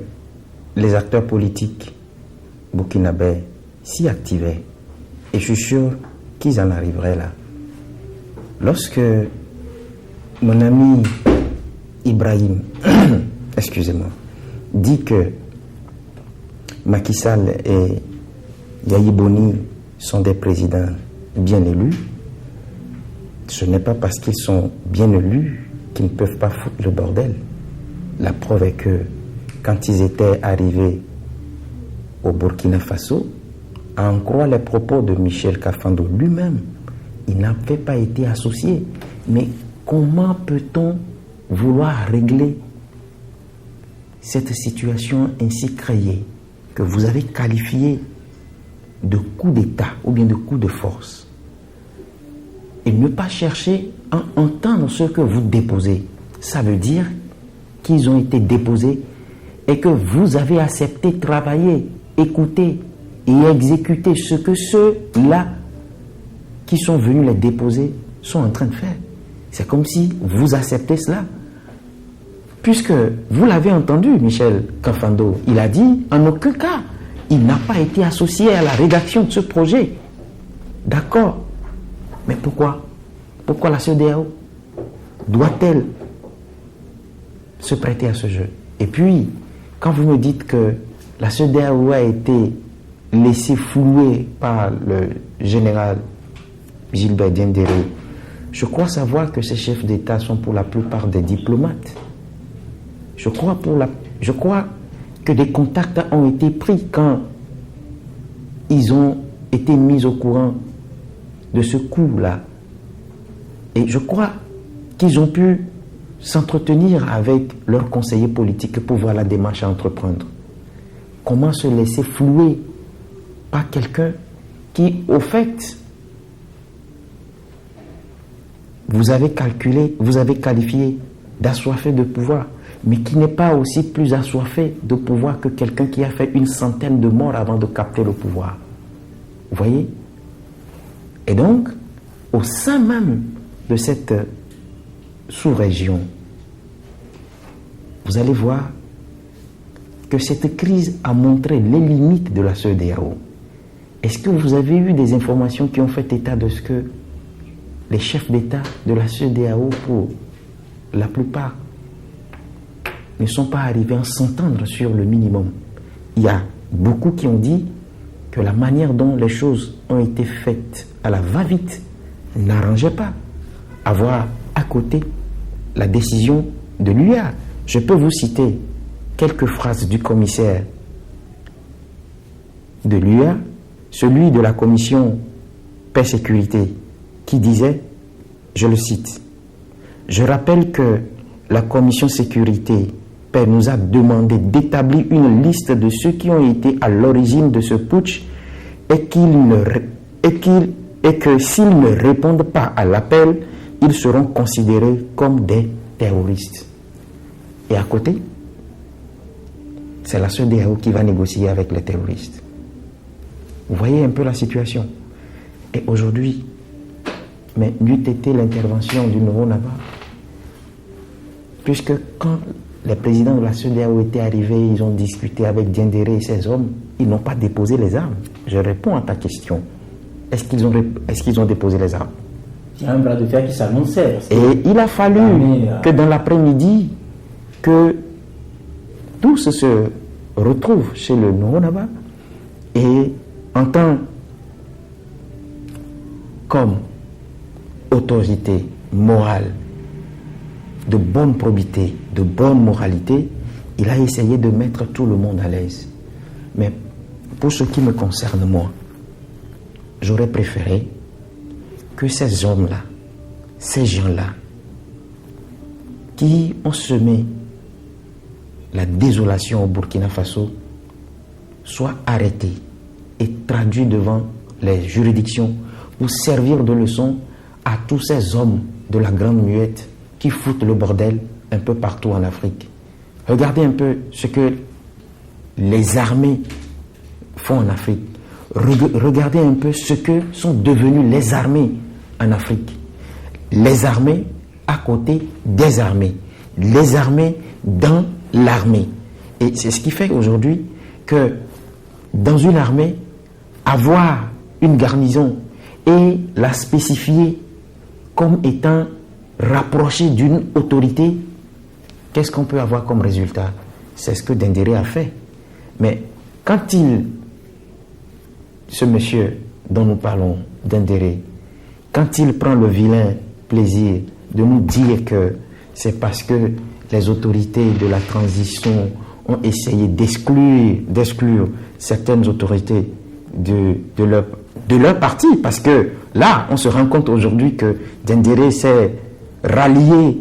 les acteurs politiques burkinabés s'y activaient. Et je suis sûr qu'ils en arriveraient là. Lorsque mon ami Ibrahim, excusez-moi, dit que Macky Sall et Yahya Boni sont des présidents bien élus, ce n'est pas parce qu'ils sont bien élus qu'ils ne peuvent pas foutre le bordel. La preuve est que quand ils étaient arrivés au Burkina Faso, à en croire les propos de Michel Kafando lui-même, il n'avait pas été associé. Mais comment peut-on vouloir régler cette situation ainsi créée, que vous avez qualifiée de coup d'État ou bien de coup de force, et ne pas chercher à entendre ce que vous déposez? Ça veut dire qu'ils ont été déposés et que vous avez accepté travailler, écouter et exécuter ce que ceux-là qui sont venus les déposer sont en train de faire. C'est comme si vous acceptez cela. Puisque vous l'avez entendu, Michel Kafando, il a dit en aucun cas, il n'a pas été associé à la rédaction de ce projet. D'accord. Mais pourquoi? Pourquoi la CEDEAO doit-elle se prêter à ce jeu? Et puis, quand vous me dites que la CEDEAO a été laissée flouer par le général Gilbert Diendéré, je crois savoir que ces chefs d'État sont pour la plupart des diplomates. Je crois que des contacts ont été pris quand ils ont été mis au courant de ce coup-là. Et je crois qu'ils ont pu s'entretenir avec leurs conseillers politiques pour voir la démarche à entreprendre. Comment se laisser flouer par quelqu'un qui, au fait, vous avez qualifié d'assoiffé de pouvoir, mais qui n'est pas aussi plus assoiffé de pouvoir que quelqu'un qui a fait une centaine de morts avant de capter le pouvoir. Vous voyez? Et donc, au sein même de cette sous-région, vous allez voir que cette crise a montré les limites de la CEDEAO. Est-ce que vous avez eu des informations qui ont fait état de ce que les chefs d'État de la CEDEAO, pour la plupart, ne sont pas arrivés à s'entendre sur le minimum? Il y a beaucoup qui ont dit que la manière dont les choses ont été faites à la va-vite n'arrangeait pas. Avoir à côté la décision de l'UA. Je peux vous citer quelques phrases du commissaire de l'UA, celui de la commission paix-sécurité, qui disait, je le cite, « Je rappelle que la commission sécurité paix nous a demandé d'établir une liste de ceux qui ont été à l'origine de ce putsch et que s'ils ne répondent pas à l'appel, ils seront considérés comme des terroristes. » Et à côté, c'est la CEDEAO qui va négocier avec les terroristes. Vous voyez un peu la situation. Et aujourd'hui, mais n'eût été l'intervention du nouveau Naba. Puisque quand les présidents de la CEDEAO étaient arrivés, ils ont discuté avec Diendéré et ses hommes, ils n'ont pas déposé les armes. Je réponds à ta question. Est-ce qu'ils ont déposé les armes? Il y a un bras de fer qui s'annonçait. Et il a fallu que dans l'après-midi, que tous se retrouvent chez le nouveau Naba et en tant comme autorité morale, de bonne probité, de bonne moralité, il a essayé de mettre tout le monde à l'aise. Mais pour ce qui me concerne, moi, j'aurais préféré que ces hommes-là, ces gens-là, qui ont semé la désolation au Burkina Faso, soient arrêtés et traduits devant les juridictions pour servir de leçon à tous ces hommes de la Grande Muette qui foutent le bordel un peu partout en Afrique. Regardez un peu ce que les armées font en Afrique. Regardez un peu ce que sont devenues les armées en Afrique. Les armées à côté des armées. Les armées dans l'armée. Et c'est ce qui fait aujourd'hui que dans une armée, avoir une garnison et la spécifier comme étant rapprochée d'une autorité, qu'est-ce qu'on peut avoir comme résultat? C'est ce que Diendéré a fait. Mais quand ce monsieur dont nous parlons, Diendéré, quand il prend le vilain plaisir de nous dire que c'est parce que les autorités de la transition ont essayé d'exclure certaines autorités de leur parti, parce que là, on se rend compte aujourd'hui que Diendéré s'est rallié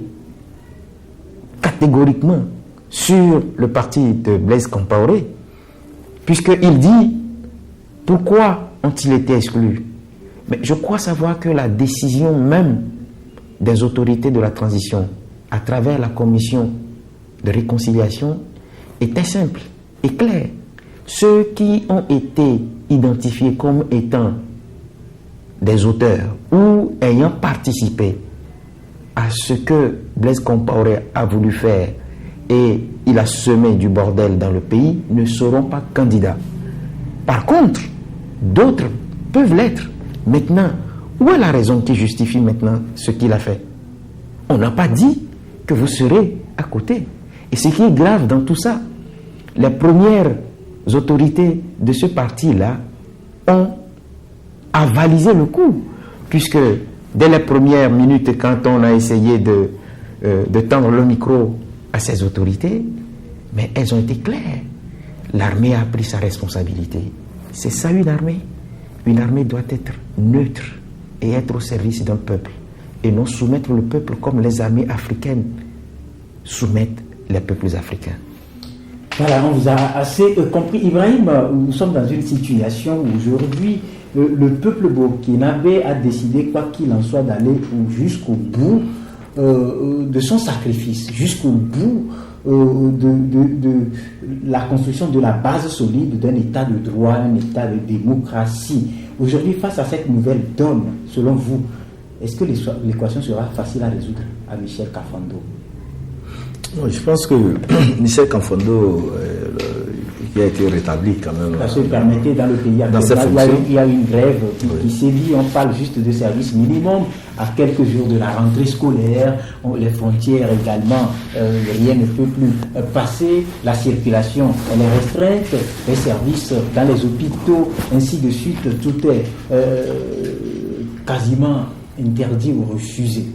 catégoriquement sur le parti de Blaise Compaoré, puisqu'il dit pourquoi ont-ils été exclus? Mais je crois savoir que la décision même des autorités de la transition à travers la commission de réconciliation était simple et claire. Ceux qui ont été identifiés comme étant des auteurs ou ayant participé à ce que Blaise Compaoré a voulu faire et il a semé du bordel dans le pays ne seront pas candidats. Par contre, d'autres peuvent l'être. Maintenant, où est la raison qui justifie maintenant ce qu'il a fait? On n'a pas dit que vous serez à côté. Et ce qui est grave dans tout ça, les premières autorités de ce parti-là ont avalisé le coup, puisque dès les premières minutes, quand on a essayé de tendre le micro à ces autorités, mais elles ont été claires. L'armée a pris sa responsabilité. C'est ça une armée. Une armée doit être neutre et être au service d'un peuple, et non soumettre le peuple comme les armées africaines soumettent les peuples africains. Voilà, on vous a assez compris. Ibrahim, nous sommes dans une situation où aujourd'hui, le peuple burkinabé a décidé, quoi qu'il en soit, d'aller jusqu'au bout de son sacrifice, jusqu'au bout de la construction de la base solide d'un état de droit, un état de démocratie. Aujourd'hui, face à cette nouvelle donne, selon vous, est-ce que l'équation sera facile à résoudre à Michel Kafando? Je pense que Michel Kafando qui a été rétabli quand même. Parce que permettez, dans le pays, il y a une grève qui sévit. On parle juste de service minimum à quelques jours de la rentrée scolaire. Les frontières également, rien ne peut plus passer. La circulation, elle est restreinte. Les services dans les hôpitaux, ainsi de suite, tout est quasiment interdit ou refusé.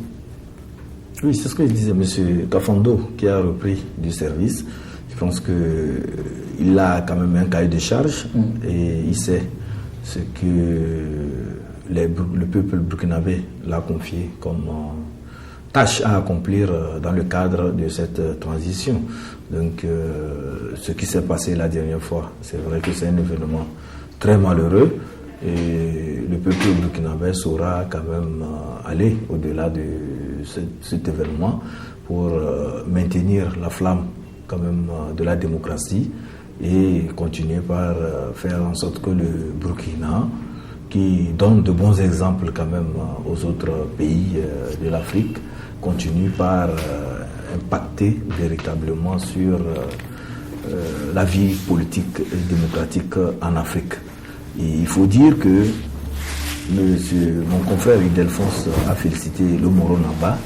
Oui, c'est ce que je disais, M. Kafando, qui a repris du service. Je pense qu'il a quand même un cahier de charge et il sait ce que le peuple burkinabé l'a confié comme tâche à accomplir dans le cadre de cette transition. Donc, ce qui s'est passé la dernière fois, c'est vrai que c'est un événement très malheureux et le peuple burkinabé saura quand même aller au-delà de cet événement pour maintenir la flamme quand même de la démocratie et continuer par faire en sorte que le Burkina qui donne de bons exemples quand même aux autres pays de l'Afrique, continue par impacter véritablement sur la vie politique et démocratique en Afrique. Et il faut dire que mon confrère Ildefonse a félicité le Moro Naba,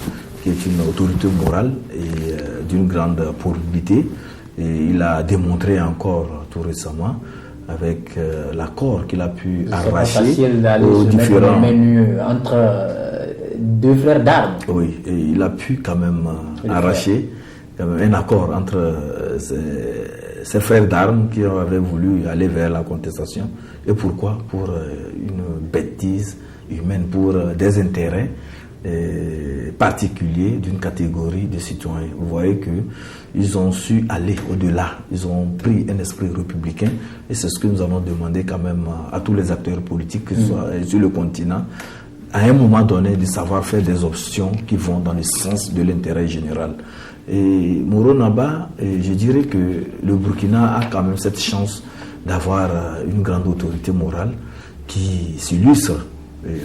qui est une autorité morale et d'une grande probité. Et il a démontré encore tout récemment, avec l'accord qu'il a pu arracher aux différents entre deux frères d'armes. Oui, et il a pu quand même arracher un accord entre ces frères d'armes qui avaient voulu aller vers la contestation. Et pourquoi? Pour une bêtise humaine, pour des intérêts particuliers d'une catégorie de citoyens. Vous voyez qu'ils ont su aller au-delà, ils ont pris un esprit républicain, et c'est ce que nous avons demandé quand même à tous les acteurs politiques, que ce soit sur le continent, à un moment donné, de savoir faire des options qui vont dans le sens de l'intérêt général. Et Moro Naba, je dirais que le Burkina a quand même cette chance d'avoir une grande autorité morale qui s'illustre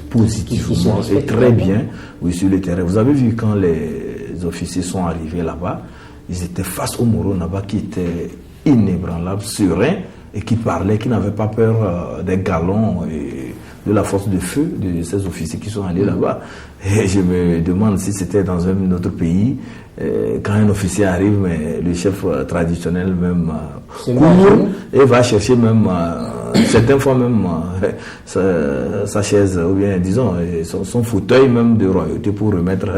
positivement et très bien sur le terrain. Vous avez vu quand les officiers sont arrivés là-bas, ils étaient face au Moro Naba qui était inébranlable, serein, et qui parlait, qui n'avait pas peur des galons et de la force de feu de ces officiers qui sont allés là-bas. Et je me demande si c'était dans un autre pays, quand un officier arrive, mais le chef traditionnel même court et va chercher même certaines fois même sa chaise, ou bien disons son fauteuil même de royauté pour remettre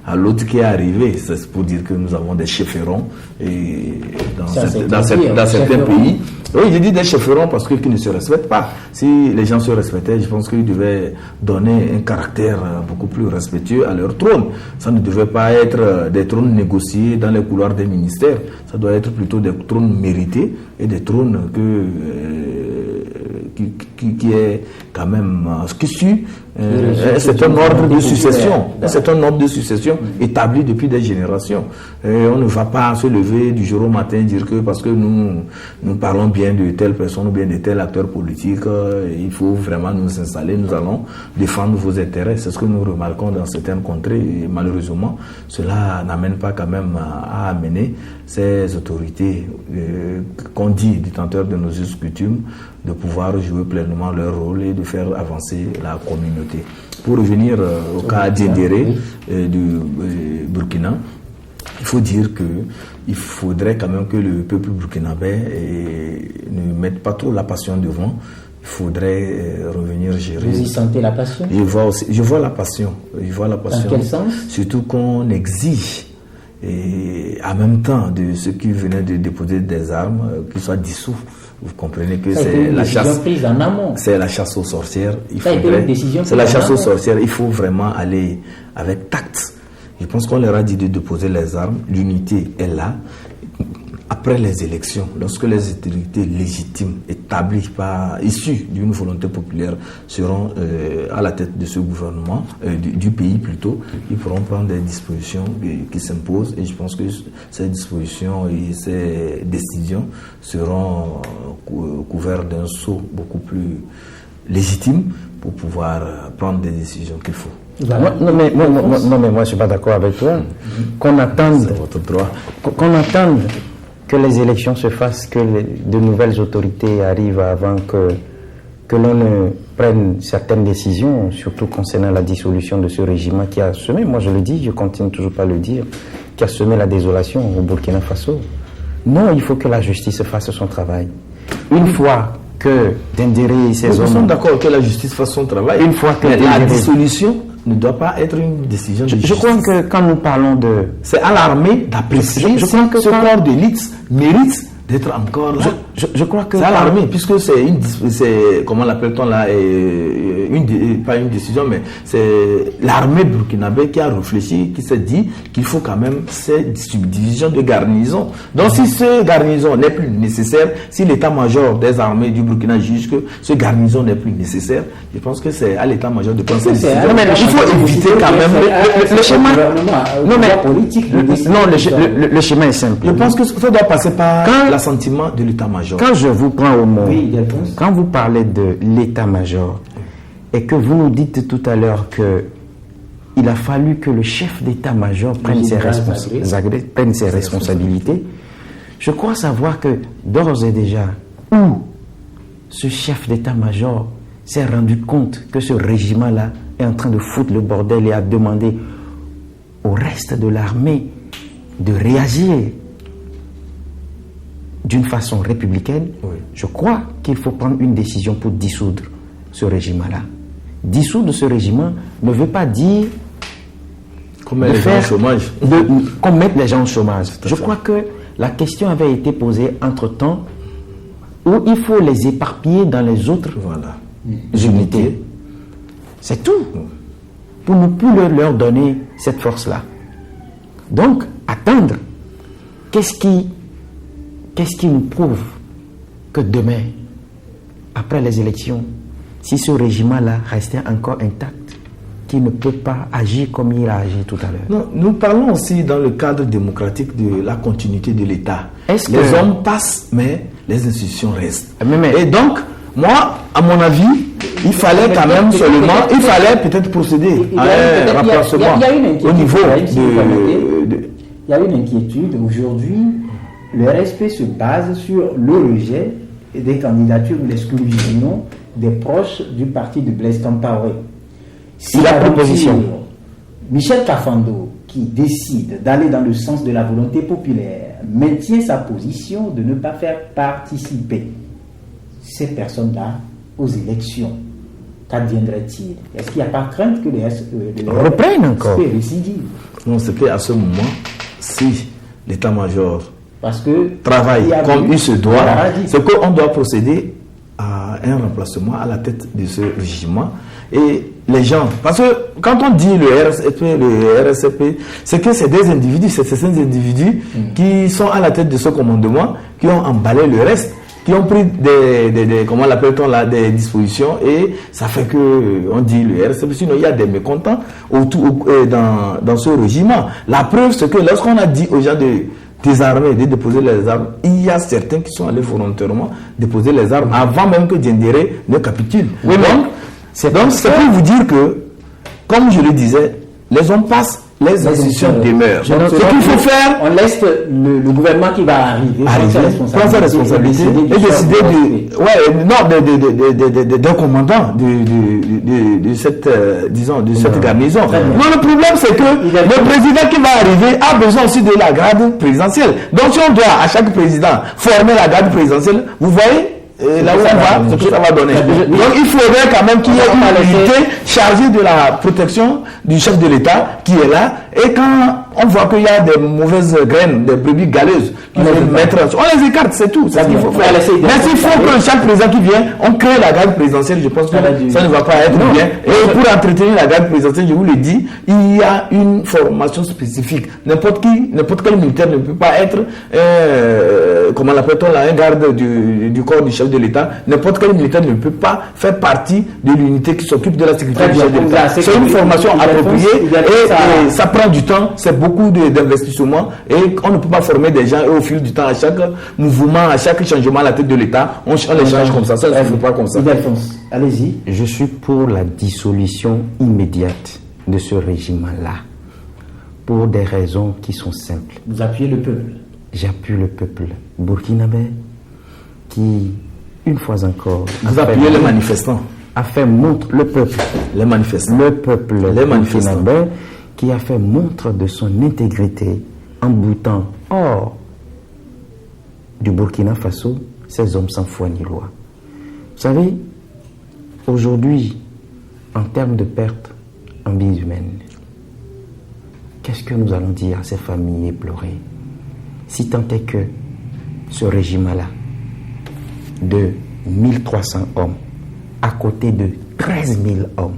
à l'autre qui est arrivé. C'est pour dire que nous avons des chefferons et dans certains pays. Oui, je dis des chefferons parce qu'ils ne se respectent pas. Si les gens se respectaient, je pense qu'ils devaient donner un caractère beaucoup plus respectueux à leur trône. Ça ne devait pas être des trônes négociés dans les couloirs des ministères. Ça doit être plutôt des trônes mérités et des trônes qui est quand même c'est un ordre de succession. C'est un ordre de succession établi depuis des générations. Et on ne va pas se lever du jour au matin et dire que parce que nous parlons bien de telle personne ou bien de tel acteur politique, il faut vraiment nous installer, nous allons défendre vos intérêts. C'est ce que nous remarquons dans certaines contrées et malheureusement, cela n'amène pas quand même à amener ces autorités qu'on dit détenteurs de nos us coutumes de pouvoir jouer pleinement leur rôle et de faire avancer la communauté. Pour revenir au cas d'Indéré du Burkina, il faut dire qu'il faudrait quand même que le peuple burkinabé ne mette pas trop la passion devant. Il faudrait revenir gérer. Vous y sentez la passion? Je vois la passion. Dans quel sens? Surtout qu'on exige, et en même temps, de ceux qui venaient de déposer des armes, qu'ils soient dissous. Vous comprenez que c'est la chasse. Prise en amont. C'est la chasse aux sorcières. C'est la chasse aux sorcières. Il faut vraiment aller avec tact. Je pense qu'on leur a dit de déposer les armes. L'unité est là. Après les élections, lorsque les autorités légitimes, établies issues d'une volonté populaire, seront à la tête de ce gouvernement, du pays plutôt, ils pourront prendre des dispositions qui s'imposent. Et je pense que ces dispositions et ces décisions seront couvertes d'un sceau beaucoup plus légitime pour pouvoir prendre des décisions qu'il faut. Non, mais moi je ne suis pas d'accord avec toi. Qu'on attende, qu'on attende que les élections se fassent, que de nouvelles autorités arrivent avant que l'on ne prenne certaines décisions, surtout concernant la dissolution de ce régime qui a semé, moi je le dis, je continue toujours pas à le dire, qui a semé la désolation au Burkina Faso. Non, il faut que la justice fasse son travail. Une fois que Tendéré et ses hommes... Nous sommes d'accord que la justice fasse son travail. Une fois que la dissolution ne doit pas être une décision de justice. Je crois que quand nous parlons de... C'est à l'armée d'apprécier si ce corps d'élite mérite d'être encore là. Je crois que... C'est à l'armée, puisque c'est comment l'appelle-t-on là, pas une décision, mais c'est l'armée burkinabé qui a réfléchi, qui s'est dit qu'il faut quand même cette subdivision de garnison. Donc si ce garnison n'est plus nécessaire, si l'état-major des armées du Burkina juge que ce garnison n'est plus nécessaire, je pense que c'est à l'état-major de prendre cette décision. Non, mais il faut éviter quand même le schéma. Non, mais politique. Le schéma est simple. Je pense que ça doit passer par l'assentiment de l'état-major. Quand je vous prends au mot, quand vous parlez de l'état-major, et que vous nous dites tout à l'heure qu'il a fallu que le chef d'état-major prenne ses responsabilités, je crois savoir que d'ores et déjà, où ce chef d'état-major s'est rendu compte que ce régiment-là est en train de foutre le bordel et a demandé au reste de l'armée de réagir d'une façon républicaine, je crois qu'il faut prendre une décision pour dissoudre ce régiment-là. Dissoudre ce régiment ne veut pas dire qu'on met les gens au chômage. Qu'on mette les gens au chômage. Je crois que la question avait été posée entre-temps où il faut les éparpiller dans les autres unités. C'est tout. Pour ne plus leur donner cette force-là. Donc, attendre. Qu'est-ce qui nous prouve que demain, après les élections, si ce régiment-là restait encore intact, qu'il ne peut pas agir comme il a agi tout à l'heure? Non, nous parlons aussi dans le cadre démocratique de la continuité de l'État. Les hommes passent, mais les institutions restent. Et donc, moi, à mon avis, il fallait quand même seulement, il fallait peut-être procéder à un remplacement au niveau de... Il y a une inquiétude. Aujourd'hui, le RSP se base sur le rejet des candidatures ou l'exclusion des proches du parti de Blaise Compaoré. Si la proposition Michel Kafando, qui décide d'aller dans le sens de la volonté populaire, maintient sa position de ne pas faire participer ces personnes-là aux élections, qu'adviendrait-il? Est-ce qu'il n'y a pas crainte que les reprennent encore récidive? Non, c'est qu'à ce moment, si l'état-major que travaille comme il se doit, c'est qu'on doit procéder à un remplacement à la tête de ce régiment. Et les gens, parce que quand on dit le RSP, c'est que c'est des individus, c'est ces individus qui sont à la tête de ce commandement, qui ont emballé le reste, qui ont pris comment l'appelle-t-on là, des dispositions, et ça fait que on dit le RSP. Sinon il y a des mécontents dans ce régiment. La preuve, c'est que lorsqu'on a dit aux gens de désarmer, de déposer les armes, il y a certains qui sont allés volontairement déposer les armes avant même que Diendéré ne capitule. Donc c'est pour vous dire que, comme je le disais, les hommes passent, les institutions demeurent. Ce qu'il faut faire, on laisse le gouvernement qui va arriver prendre sa responsabilité et décider d'un commandant de cette garnison. Non, le problème c'est que le président qui va arriver a besoin aussi de la garde présidentielle. Donc si on doit à chaque président former la garde présidentielle, vous voyez là où on va, ce que ça va donner. Donc il faudrait quand même qu'il y ait une unité chargée de la protection du chef de l'État qui est là. Et quand on voit qu'il y a des mauvaises graines, des brebis galeuses, on les écarte, c'est tout. C'est ce qu'il faut faire. Mais s'il faut que chaque président qui vient, on crée la garde présidentielle, je pense que ça ne va pas être bien. Et pour entretenir la garde présidentielle, je vous le dis, il y a une formation spécifique. N'importe quel militaire ne peut pas être, comment l'appelle-t-on là, un garde du corps du chef de l'État. N'importe quel militaire ne peut pas faire partie de l'unité qui s'occupe de la sécurité du chef de l'État. C'est une formation appropriée et ça prend du temps, c'est beaucoup d'investissement et on ne peut pas former des gens et au fil du temps, à chaque mouvement, à chaque changement à la tête de l'État, on les change comme ça. Ça ne se fait pas comme ça. Allez-y. Je suis pour la dissolution immédiate de ce régiment-là pour des raisons qui sont simples. Vous appuyez le peuple? J'appuie le peuple burkinabé qui, une fois encore... Vous appuyez les manifestants? A fait montre le peuple. Les manifestants. Le peuple burkinabé qui a fait montre de son intégrité en boutant hors du Burkina Faso ces hommes sans foi ni loi. Vous savez, aujourd'hui, en termes de pertes en vies humaines, qu'est-ce que nous allons dire à ces familles éplorées, si tant est que ce régime-là, de 1300 hommes, à côté de 13 000 hommes,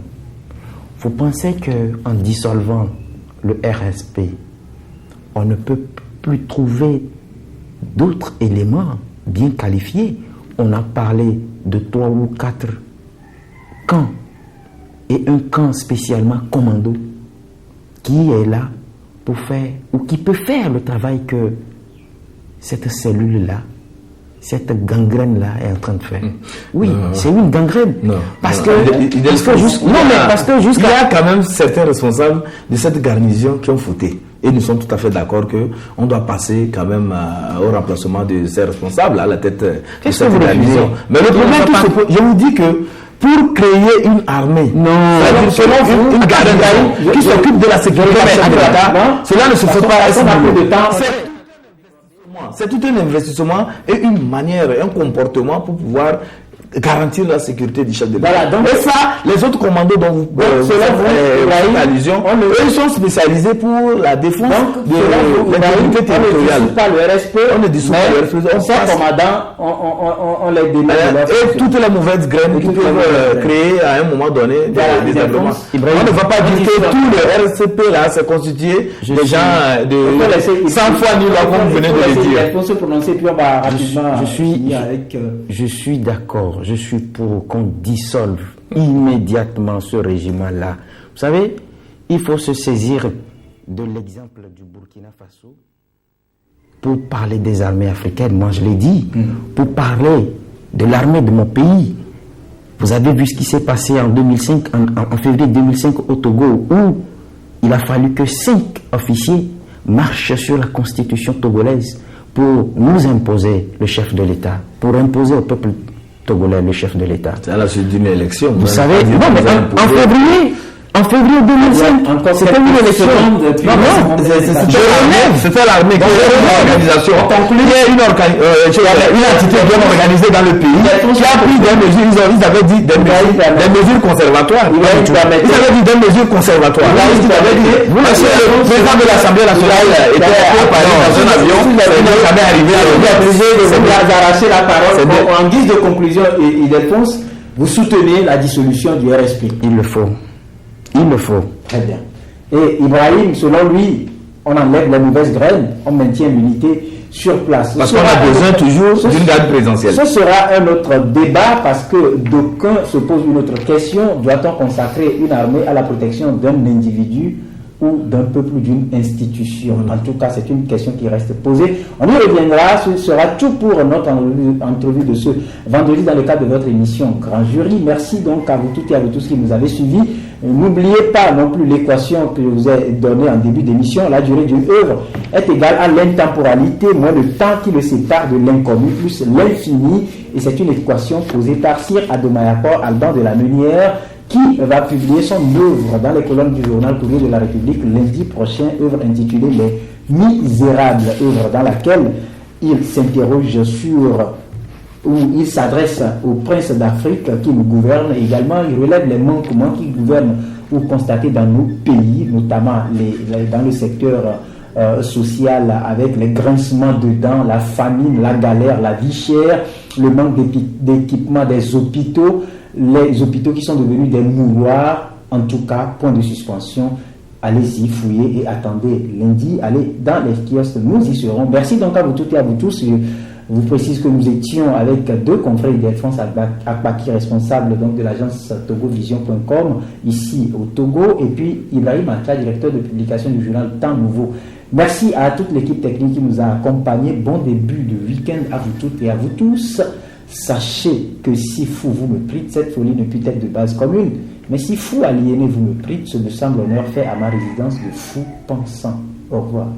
vous pensez qu'en dissolvant le RSP, on ne peut plus trouver d'autres éléments bien qualifiés? On a parlé de 3 ou 4 camps et un camp spécialement commando qui est là pour faire ou qui peut faire le travail que cette cellule-là cette gangrène-là est en train de faire. Oui, c'est une gangrène. Parce que il y a quand même certains responsables de cette garnison qui ont fauté. Et nous sommes tout à fait d'accord qu'on doit passer quand même au remplacement de ces responsables à la tête de cette garnison. Mais le problème, je vous dis que pour créer une armée, selon une garnison qui s'occupe de la sécurité de l'État, cela ne se fait pas à ce niveau de temps. C'est tout un investissement et une manière, un comportement pour pouvoir garantir la sécurité du chef de l'État. Voilà, et ça, les autres commandos dont vous faites allusion, eux, ils sont spécialisés pour la défense de l'intégrité territoriale. On ne dissout pas le RSP. On passe commandant, on les démet. Et toutes les mauvaises graines qui peuvent créer à un moment donné des désagréments. On ne va pas dire que tout le RSP là s'est constitué des gens de 100 fois nul comme vous venez de le dire. Il faut se prononcer plus rapidement. Je suis d'accord. Je suis pour qu'on dissolve immédiatement ce régime-là. Vous savez, il faut se saisir de l'exemple du Burkina Faso pour parler des armées africaines. Moi, je l'ai dit, pour parler de l'armée de mon pays. Vous avez vu ce qui s'est passé en 2005, en février 2005 au Togo, où il a fallu que 5 officiers marchent sur la constitution togolaise pour nous imposer le chef de l'État, pour imposer au peuple togolais le chef de l'État. C'est à la suite d'une élection. Vous savez, en février 2005, c'était une élection. C'était l'armée qui avait une organisation. Il y a une entité bien organisée dans le pays qui a pris des mesures. Ils avaient dit des mesures conservatoires. Ils avaient dit des mesures conservatoires. Le président de l'Assemblée nationale était préparé dans un avion. Il n'est jamais arrivé à arracher la parole. En guise de conclusion, Ildefonse, vous soutenez la dissolution du RSP. Il le faut. Il le faut. Très bien. Et Ibrahim, selon lui, on enlève les mauvaises graines, on maintient l'unité sur place. Parce qu'on a besoin toujours d'une garde présidentielle. Ce sera un autre débat parce que d'aucuns se posent une autre question. Doit-on consacrer une armée à la protection d'un individu ou d'un peuple ou d'une institution? En tout cas, c'est une question qui reste posée. On y reviendra. Ce sera tout pour notre entrevue de ce vendredi dans le cadre de votre émission Grand Jury. Merci donc à vous toutes et à vous tous qui nous avez suivis. N'oubliez pas non plus l'équation que je vous ai donnée en début d'émission. La durée d'une œuvre est égale à l'intemporalité moins le temps qui le sépare de l'inconnu plus l'infini. Et c'est une équation posée par Sir Adomayakor Alban de la Meunière, qui va publier son œuvre dans les colonnes du journal Courrier de la République lundi prochain, œuvre intitulée Les Misérables, œuvre dans laquelle il s'interroge sur, où il s'adresse aux princes d'Afrique qui nous gouvernent. Également, il relève les manquements qui gouvernent ou constatés dans nos pays, notamment dans le secteur social, avec les grincements de dents, la famine, la galère, la vie chère, le manque d'équipement des hôpitaux, les hôpitaux qui sont devenus des mouroirs. En tout cas, point de suspension. Allez-y, fouillez et attendez lundi. Allez dans les kiosques, nous y serons. Merci donc à vous toutes et à vous tous. Je vous précise que nous étions avec deux confrères, d'Alphonse Akbaki, responsable donc de l'agence togovision.com ici au Togo, et puis Ibrahim Atla, directeur de publication du journal Temps Nouveau. Merci à toute l'équipe technique qui nous a accompagnés. Bon début de week-end à vous toutes et à vous tous. Sachez que si fou vous me prîtes, cette folie ne peut être de base commune. Mais si fou aliéné vous me prîtes, ce me semble honneur fait à ma résidence de fou pensant. Au revoir.